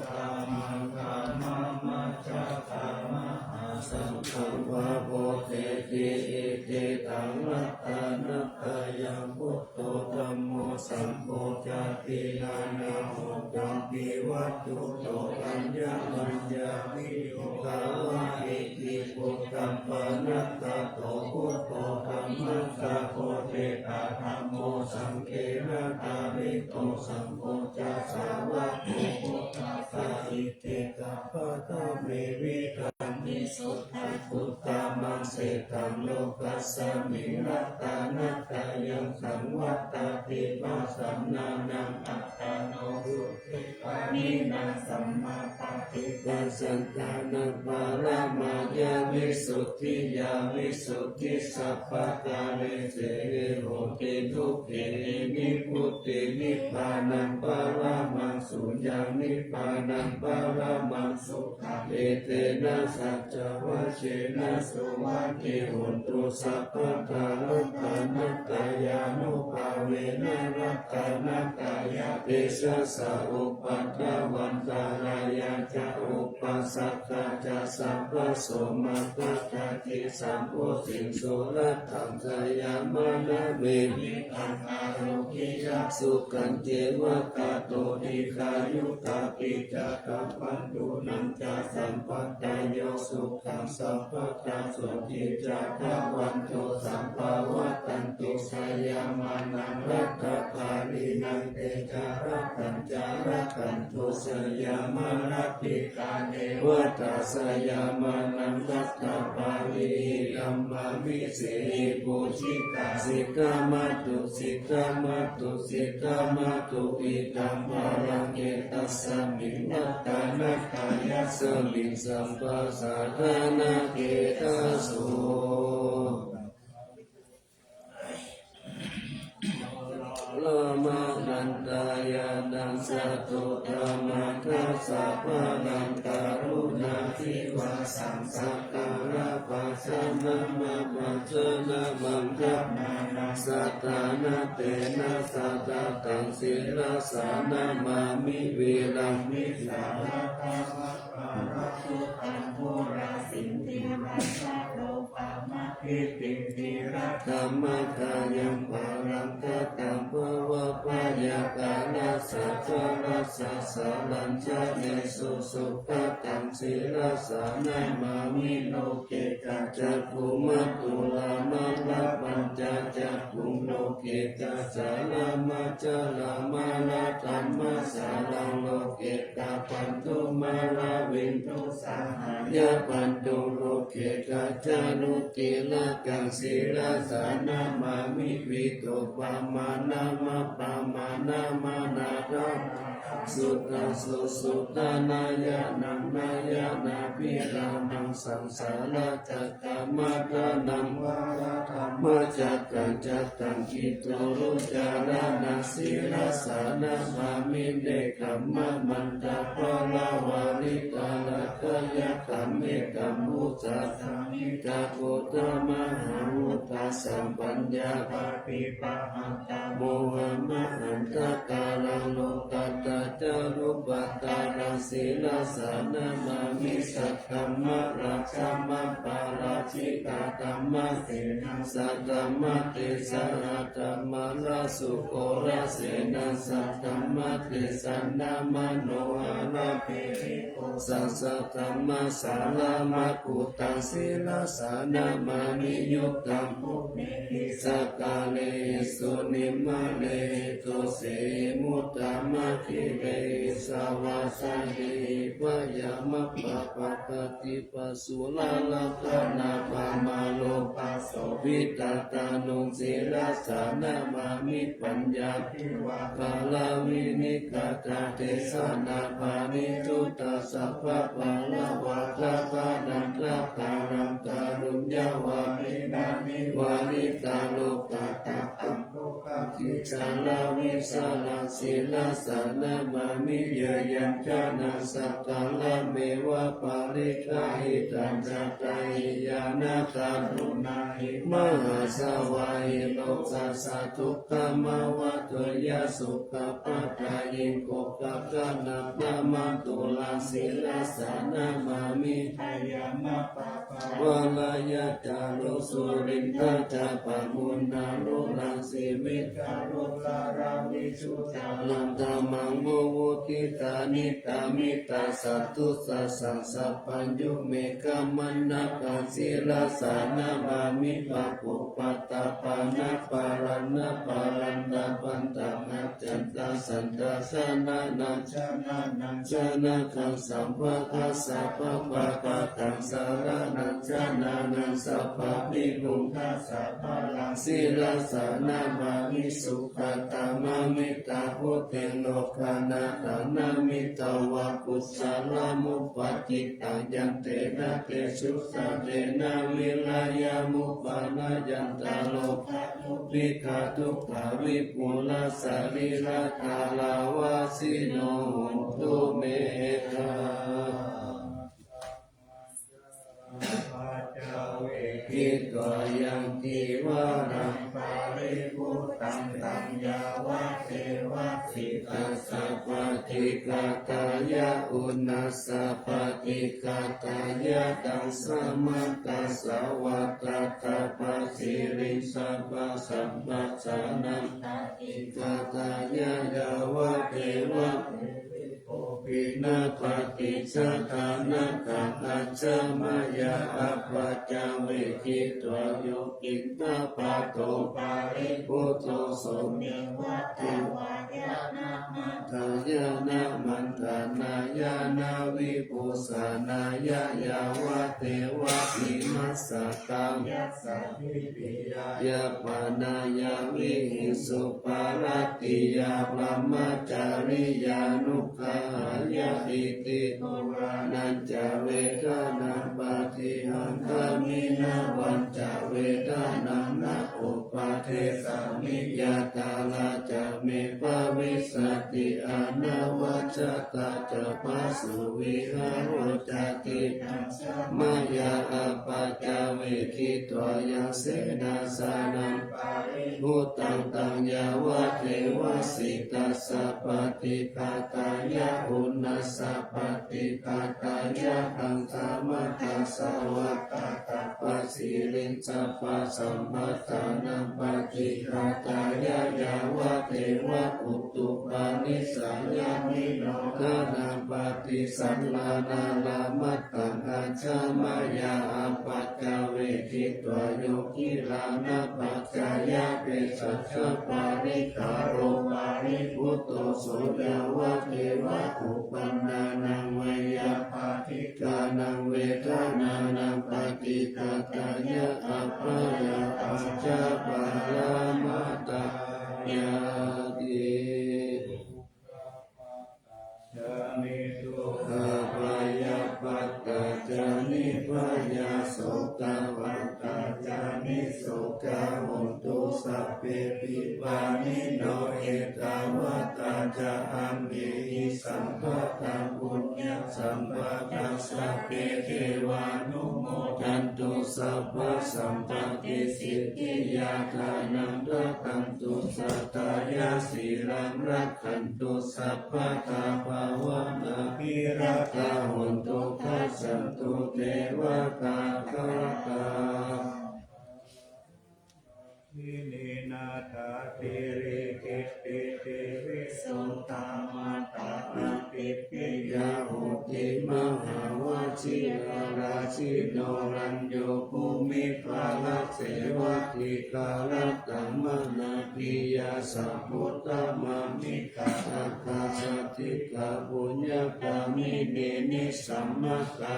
ธัมมังธัมมังมัจจตังมหาสังฆังวะโพเทติอิติตังรัตตานัตตายังพุทโธธัมโมสัมโพจตินานาโหตัมปิวัตถุโตอัญญมัญญาวิโยกาวะอิติปุตตัมปนัตตาโตพุทโธธัมมัสสะโพเทตาธัมโมสังเกนะตาริโตสัมโพจะสาวะโตพุทธัสสะอิติกะปะตะเมวิตัมมิสุทธะพุทธามังเสตังโลกัสสมิรัตตานัตตายังสังวัตตติปัสสนานังอัตตาโนสุติปานินังสัมมาปฏิปัสสันตานังปารามายาวิสุทธิยาวิสุทธิสัพพะกาเลเสโหติทุกเขนิพุตตินิพพานังปารามังสุญญานิพพานังปารามังสุขังเอเตนะสัจจวะเชนะสุวัตติหุนตุสัพพะทารัตตานัตตายานุภาเวนะรัตตานัตตายาเตชะสะอุปัฏฐวันตารายาจะอุปัสสักขะจะสัพพะโสมัตตะติสัมโพธิสุรัตถังสยามนะเมหิตังอารุกิยะสุขันเจวะกะโตติคายุตาปิจะกัปปันตุนังจะสัมปัตตาโยสุขังสัพพะตาสุติจะทะวันโตสัมภาวะตันตุสยามานังรัตถาลินังเตจารัตัญจารัตันตุสยามารัติกาเนวตาสยามานังรัตถปาลิธัมมาวิเศษปุจิกาสิกามาตุสิกามาตุสิกามาตุอิตัมภารังเกตัสสมิงนัตตานัตตายะสมิงสัมปัสสะทานาเกตัสโสโลมานันตายานังสัตตุธรรมังคัสสะพะนังกรุณาธิวาสังสักการะปัสสะนะมะปัจจนะมังคัปนานัสสะตานะเตนะสัตตะตังศิลาสานะมามิเวรังมิสาระภะปะระสุตังโหราสินติมัสสะโลปะมะพิติติระธัมมะกายังปารังกตังภวะปายากานัสสะจารัสสะสารัญจเนสุสุขตังศิลาสานะมามิโลเกกัจจภูมัตตุลามาลาปัญจจักขุโลเกกัจจลามาจลามาลาธรรมสารังโลเกกาปันตุมาลาวินตุสหายาปันตุโลเกกัจจานุติละกังศิลาสานะมามิวิโตปามานามาปามานามานาราสุตาสุสุตานายานังนายานาภิรามังสังสารจักรมาตานังวาระธรรมจักกัญจักตังกิโตรุจารานาศิลาสานะมามิเนกัมมะมันตาภลาวาริกาลกยะกัมเมกัมมุจัตตังกะโกตมหาวุตาสัมปัญญาปปิปะหันตโมหะมะหันตกาลังโลกัตตะจารุปัตตารังศิลาสานะมามิสัทธัมมะราชมัปปาราชิกาธัมมะเสนาสัตธัมมะเตสะระธัมมะราสุโกราเสนาสัตธัมมะเตสันนามโนหะระเพริโกสัสสะธัมมะสารามะกุตังศิลาสานะมานิยุตตังปุเมหิสักกาเลสุนิมะเลตุเสมุตตะมะคิเลส สาวาสาเหิปะยามะปะปะปะติปัสสุลาลาภนาปามาโลปัสโสวิตาตานุสีราสานามามิปัญญาภิวะกาลาวินิกาตาเทสนาภานิจุตาสัพพะปะละวะตาปานันตาคารังตารุญญาวามินามิวานิตาโลกาตาปัมโภคกิจาลาวิสาลังสีลาสานามามิเยยังจานาสักกาลเมวะปาริกาหิตันจัตตาหิยานาคารุณาหิมหาสวาหิโลกัสสะทุกขมาวะตุยาสุขปัตตายิงโกกะกะนาปะมาตุลาสีลาสานามามิทายามาปะปะวะลายะจารุสุรินทะจาปะมุนนารุลังสีมิกาลุลารามิชุตาลังธรรมังโมวุติตานิตามิตาสัตตุสัสสังสัพพัญญุเมกามันนาคาสีลาสานามามิปะปุปัตตาปานาปารันนาปารันตาปันตานัจจันตาสันตาสนานัจจานานัจจานาคังสัมภะคัสสะปะปะปะตังสารนัจจานานังสัพพะปิภูคัสสะปะลังสีลาสานามามิสุขตามามิตาพุทเทโลกานาตานามิตาวะกุศลมุปจิตังยันเตนะเตสุสะเตนะวิลายามุปานายันตาโลภะมุปิกาทุกขาวิปุลสาริระกาลาวาสิโนตุเมฆากิตวายังกีวารังปาริปุตตังตัมยาวะเทวะสิตัสสะปฏิกาตายะอุณัสสะปฏิกาตายะตังสัมมาตัสสะวะตะตะปะสิริสัพพะสัมปะสานังปฏิกาตายะยาวะเทวะปินาปฏิสัทานาคังอัจฉมายาอัปปัจจเวกิตวโยกินตาปะโตปาริปุตโตสมิวัตถวายานามัตถายานามันตานายานาวิปุสานายายาวะเทวะอิมัสสะตังยัสสะวิปิยาปานายาวิหิสุปารติยาพรหมจาริยานุขายาอิติปุรานันจเวทนาปาทิหังคามินาวันจเวทนานะอุปาเทสามิยาตาลาจเมปะวิสติอานาวัจตาจะปัสสุวิหารจติมายาอปัจจเวคิตวายาเสนาสานังพุตตังตังยาวะเทวสิตัสสะปฏิคาตายะอุณัสสะปฏิคาตายะตังสามัตตัสสะวะตาตาปัสสิรินสัพพะสัมปัฏฐานังปฏิคาตายะยาวะเทวะอุตุปานิสัยยามิโนนานาปฏิสันลานาลามัตตังอาชามายาอปัจจเวคิตวโยกิลานาปัจจายะเปสัชฌะปาริคาโรปาริพุตโตโสยาวะเทวะอุปันนานังเวยาปาทิกานังเวทนานังปฏิกาตายะอัปปายาปัจจปารามาตายาติจะมิตุอาปายาปัตตาจานิพยาโสกาวัตตาจานิโสกาโหตุสัพเพปิปานิโนเอตาวตาจาอัมเมหิสัมปะตาปุญญสัมปะทัสสะเพเทวานุโมทันตุสัพพะสัมปติสิทธิยาทานังรักขันตุสัตตายาสีรังรักขันตุสัพพะตาภาวนาภิรักขาหุนตุทัสสันตุเทวตาคาตาวินินาถาติริกิติติวิสุตตามาตาปิปิยาหุติมหาวชิราชิโนรัญโยภูมิภาลเสวติกาลตัมมนาปิยาสัพพุตตมามิกาคาสติกา ปุญญากามิเนนิสัมมาคา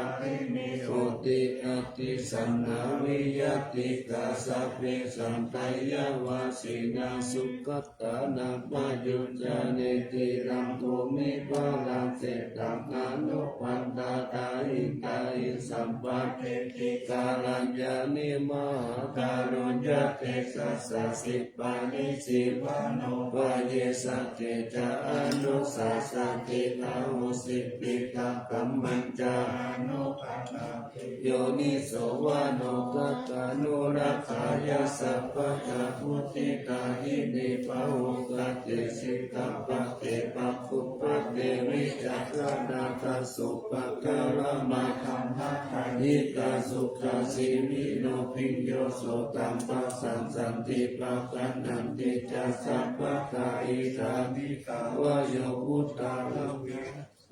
โอติอติสันนาวิยติกาสัพเพสัมปายาวาสินาสุขัตตานามายุจาเนติรัมโภมิภาลังเสตังนานุปันตาตาอิตาอิสัมปัเทติกาลัญญานิมหาการุญญาเตสัสสะสิปานิสิวานุปเยสัจเจจาอนุสัสสะตินาหุสิปิตากัมมัญจานุปัฏฐาโยนิโสวานุกัตตานุรักขายาสัพพะตาพุทธิตาหินิปะหุกัตติสิกขัปปะเตปะคุปะเตวิจักขณาตสุปะกะละมะคัมภะหิตาสุขาสิวิโนภิญโยโสตัมปัสสันสันติปะกันนันติจัสสะปะกาอิตามิกาวะโยพุทธาละเว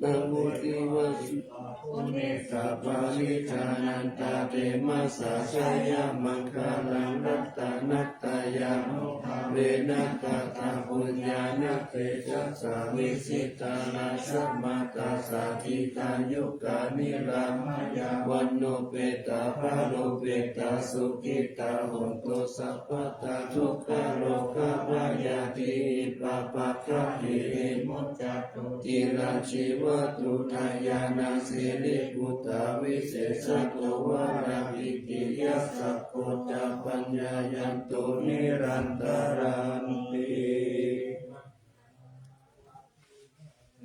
นะโมติวะสุปุเนกะปาลิธานันตาเตมัสสะชยมังคลังรัตตานัตตายานุภาเวนะกะตาปุญญาณเตจัสสะวิสิตานาสัมมาตาสาธิตายุกานิรามายาวันโนเปตาภาโลเปตาสุขิตาโหตุสัพพตาทุกขโรคาวายาติปะปะคะหิมุจจตุจิราชีวตุทายานาสิริปุตตาวิเศษตุวาราภิกิยัสสะโคจาปัญญายันตุนิรันตรันติ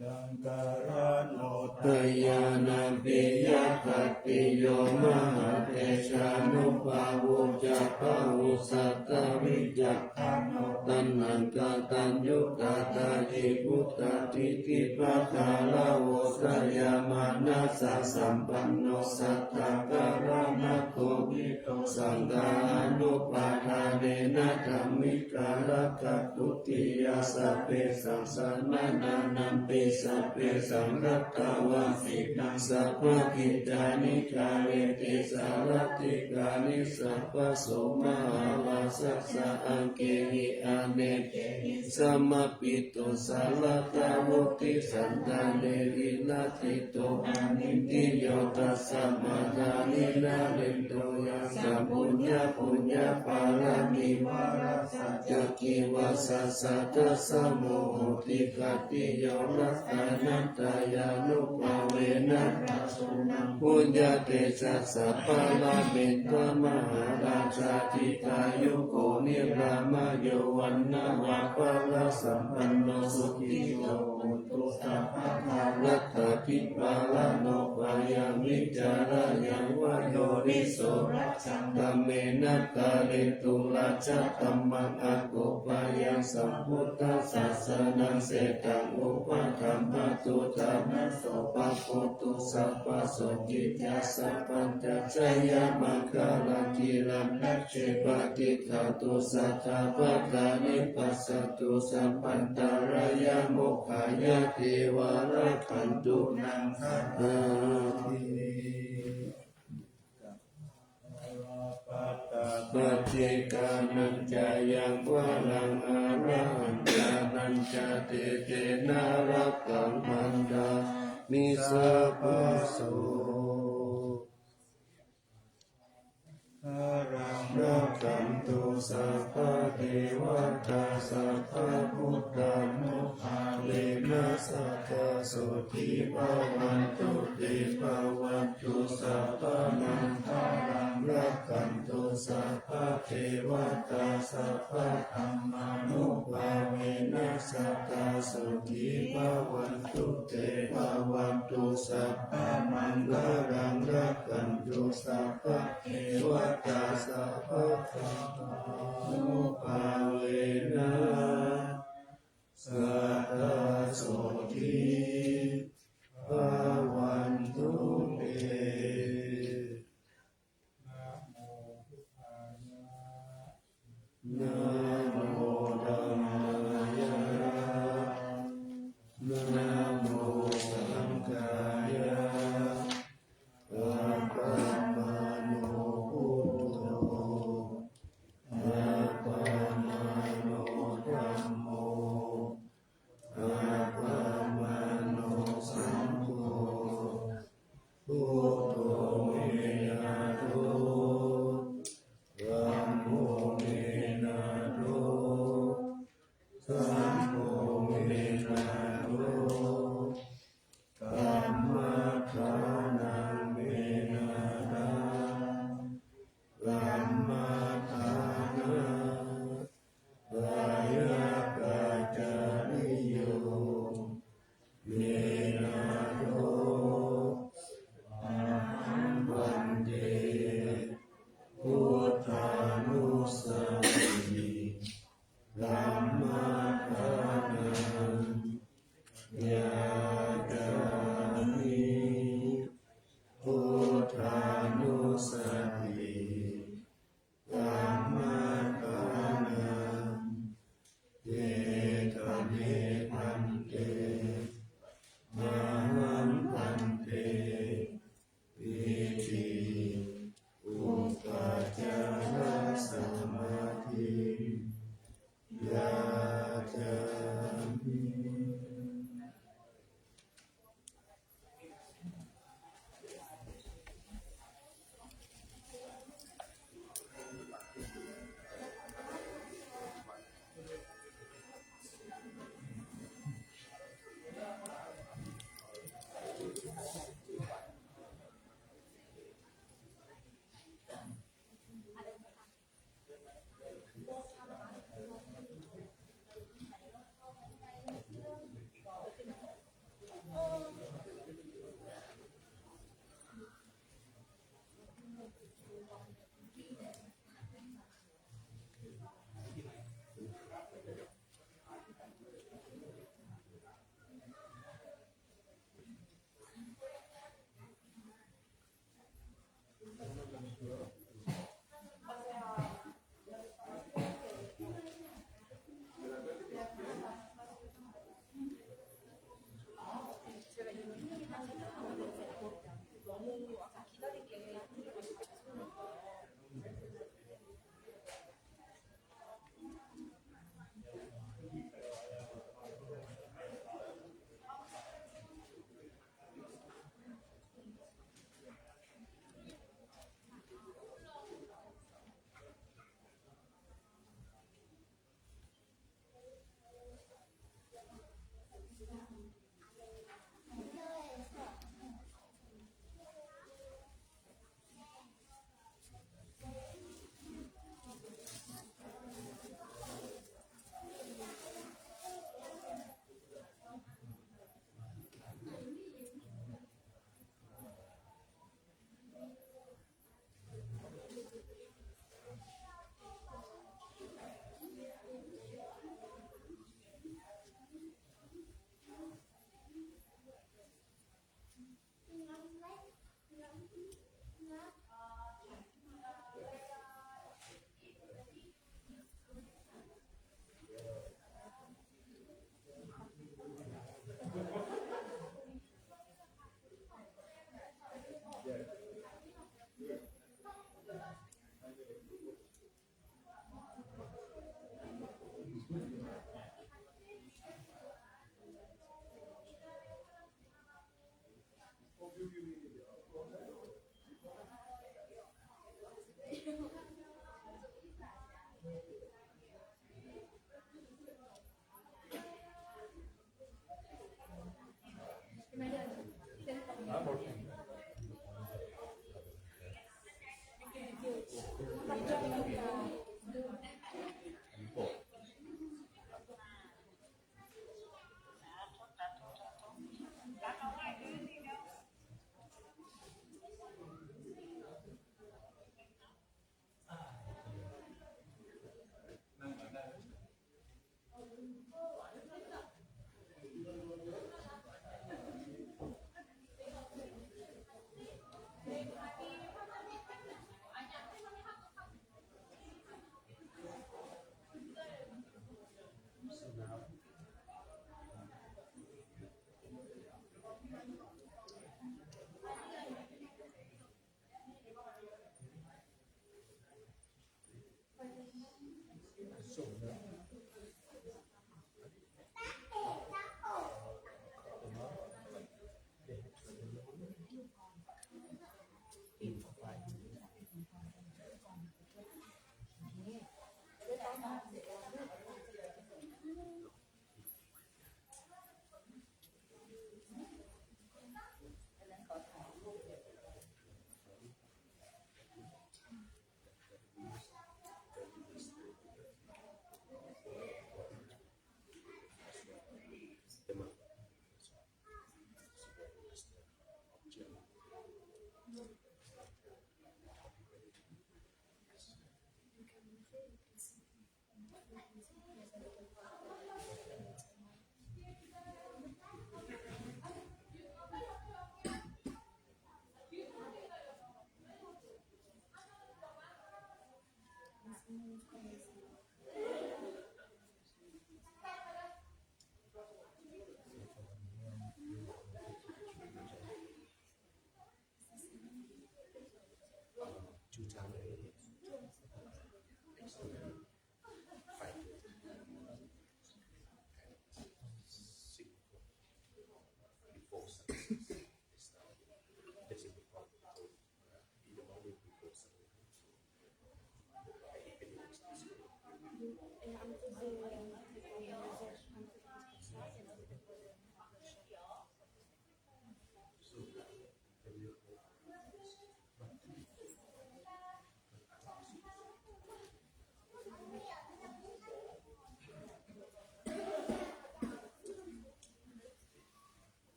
ยังการโนทยานาปิยคัตติโยมหาเตชานุภาวุจักขอุสัตตวิจักขันโนตัณหังกตัญญูกตาจิพุทธทิฏฐิภะคาลาโวสยามานัสสะสัมปันโนสัตตะการณะโควิโตสังฆานุปาทานเนนะธัมมิกาลกัตตุติยาสัพเพสังสานานานัมปิสัพเพสังรัตตวาสิตังสัพพะกิจานิกาเวติสารติกานิสัพพะโสมหาวาสัสสะอังเกหิอาเนเตหิสัมมปิตุสารตาวุติสันตาเนวินาทิโตอานิติโยตัสสะมาทานินาเรนโตยัสสะปุญญาปุญญาปารามิวารัสสะจักขิวาสัสสะทัสสะโมโหติกัตติโยรัตตานัตตายานุภาเวนะราสุนังปุญญาเตจัสสะปาลาเมตตมหาราชาธิกายุโกนิรามโยวันนาวะปะละสัมปันโนสุขิโยอุตุสัพพะทารัตถพิปาลโนปายามิจารายังวโยนิโสรัจจังตัมเมนะกาเลตุลาชะตัมมังอะโกปายังสัมพุทธศาสนังเสตังอุปธัมภตุธรรมโสปะโพตุสัพพะโสจิตยาสัพพัญจชยมังคลังกิรัมนัจเจปฏิฆาตุสัทธาปัตตานิปัสสตุสัมปันตารายาโมขายะเทวาระขันตุนังสัทธาทิปัจเจกานัญจายังวะลังอาระหันจานัญจาเตเตนะรักขังมันดามิสัพพโสรักขันตุสัพพะเทวตาสัพพะพุทธานุภาเวนะสัพพะโสติภาวันตุเตภาวันตุสัพพะมังคารังรักขันตุสัพพะเทวตาสัพพะธรรมานุภาเวนะสัพพะโสติภาวันตุเตภาวันตุสัพพะมังคารังรักขันตุสัพพะเทวตาสัพพะธรรมานุภาเวนะสัพพะโสติภาวันตุเตนะโมพุทธายะนะโมธัมมายะนะโมสังฆายะอะระหะโตพุทโธอะระหะโตธัมโมอะระหะ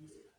เ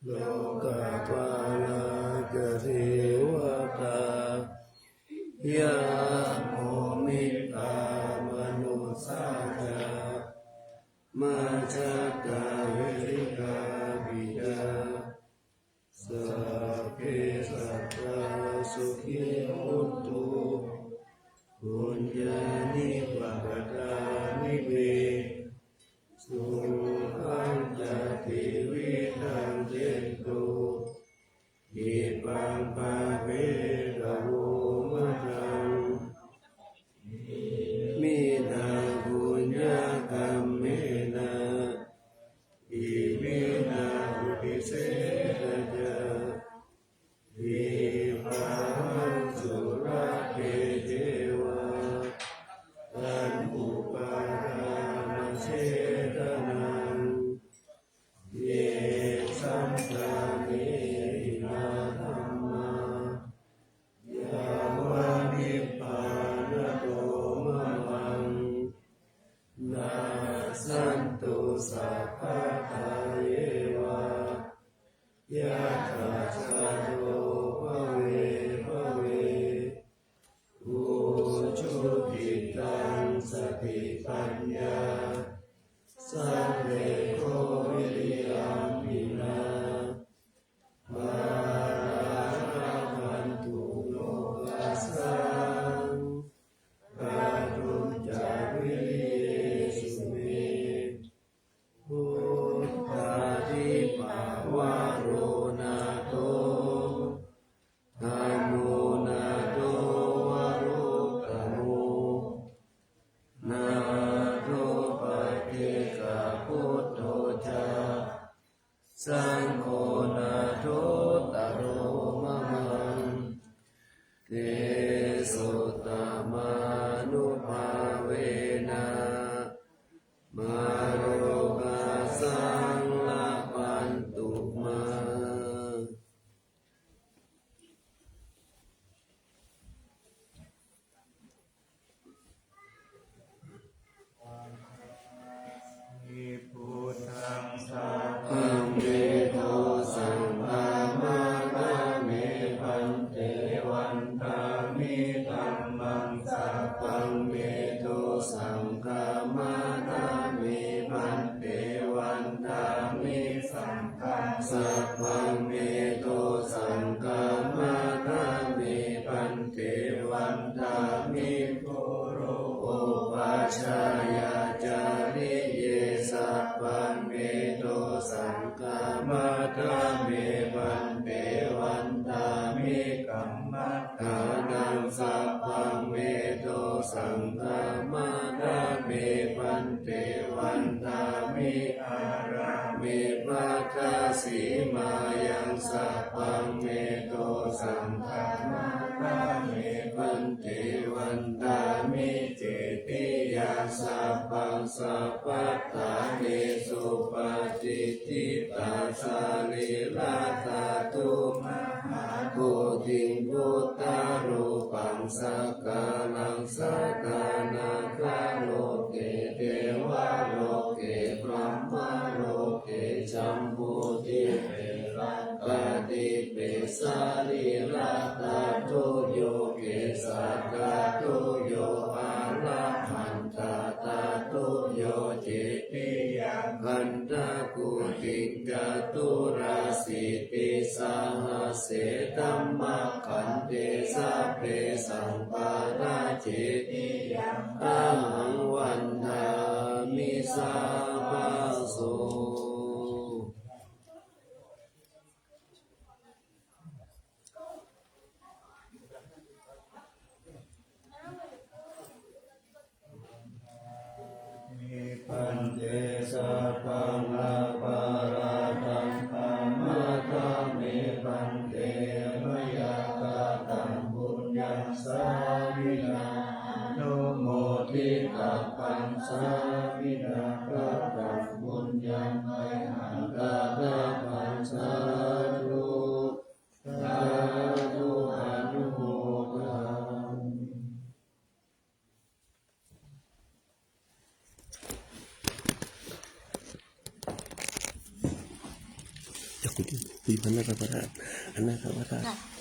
โลกาภาลาจะเทวตายาโมมิตามนุสาจามาจตาวิริกาบิดาสัพเพสัตตาสุขิมุตตุปุญญานิปัฏฐานิเวสุขังจติวิทังเจตุอิปังปะเวทะโวมะทังมินาบุญญากรรมเมนะอิมินาอุปิเสสจาวิภังสุราเกเทวาตันอุปาทานเชตนังเยสัมปาเนนาธัมมายาวานิพพานโตมะมังนาสันตุสัพพะทาเยวายะถา วโรนาโตธัมโมนาโตวโรกโมนาโตปฏิกะพุทโธจาสังโฆนาโตตโรมะหังเตสุตมานุภาเวนะมาโรกาสังละปันตุมาอิพุทธังสา อัมเมโทสังฆามานาเมพันเตวันตามิธัมมังสัพพังเมโทสังฆามานาเมพันเตวันตามิสังฆาสัพพังเมโทสังฆามานาเมพันเตวันตามิโกโรโอปัชฌายาจาริเยสัพพังเมโทสังฆามานาเมพันเตวันตามิกัมมัฏฐานังสัพพังเมโทสังฆามานาเมพันเตวันตามิอาราเมปัตตาสีมายังสัพพังเมโทสังฆามานาเมพันเตวันตามิเจติยาสัพพังสัพพัตตาเนสุปฏิทิตาสาลิลาตาตุมหาโพธิพุทธารูปังสักกาลังสักกานาคาโลเกเทวะโลเกพระมโลเกจัมพูติเปรัตปฏิเปสาลิลาตาตุโยเกสัตตาตุโยอาลาหันตาตาตุโยเจติยังขันตากุติกาตุราสิติสาหาเสตัมมะขันเตสัพเพสัมปาราเจติยังอาหังวันทามิสาภาโสปัญเจสัพพังอาปาราตังธรรมะธรรมิปัญเตมยากาตังบุญญังสาวินาโนโมทิตาปัญสาวินากาตังบุญญังไมหังกาตาปัญสาธุสาธุอนุโมทนาคุยพันนาคาพระอนาคาพระ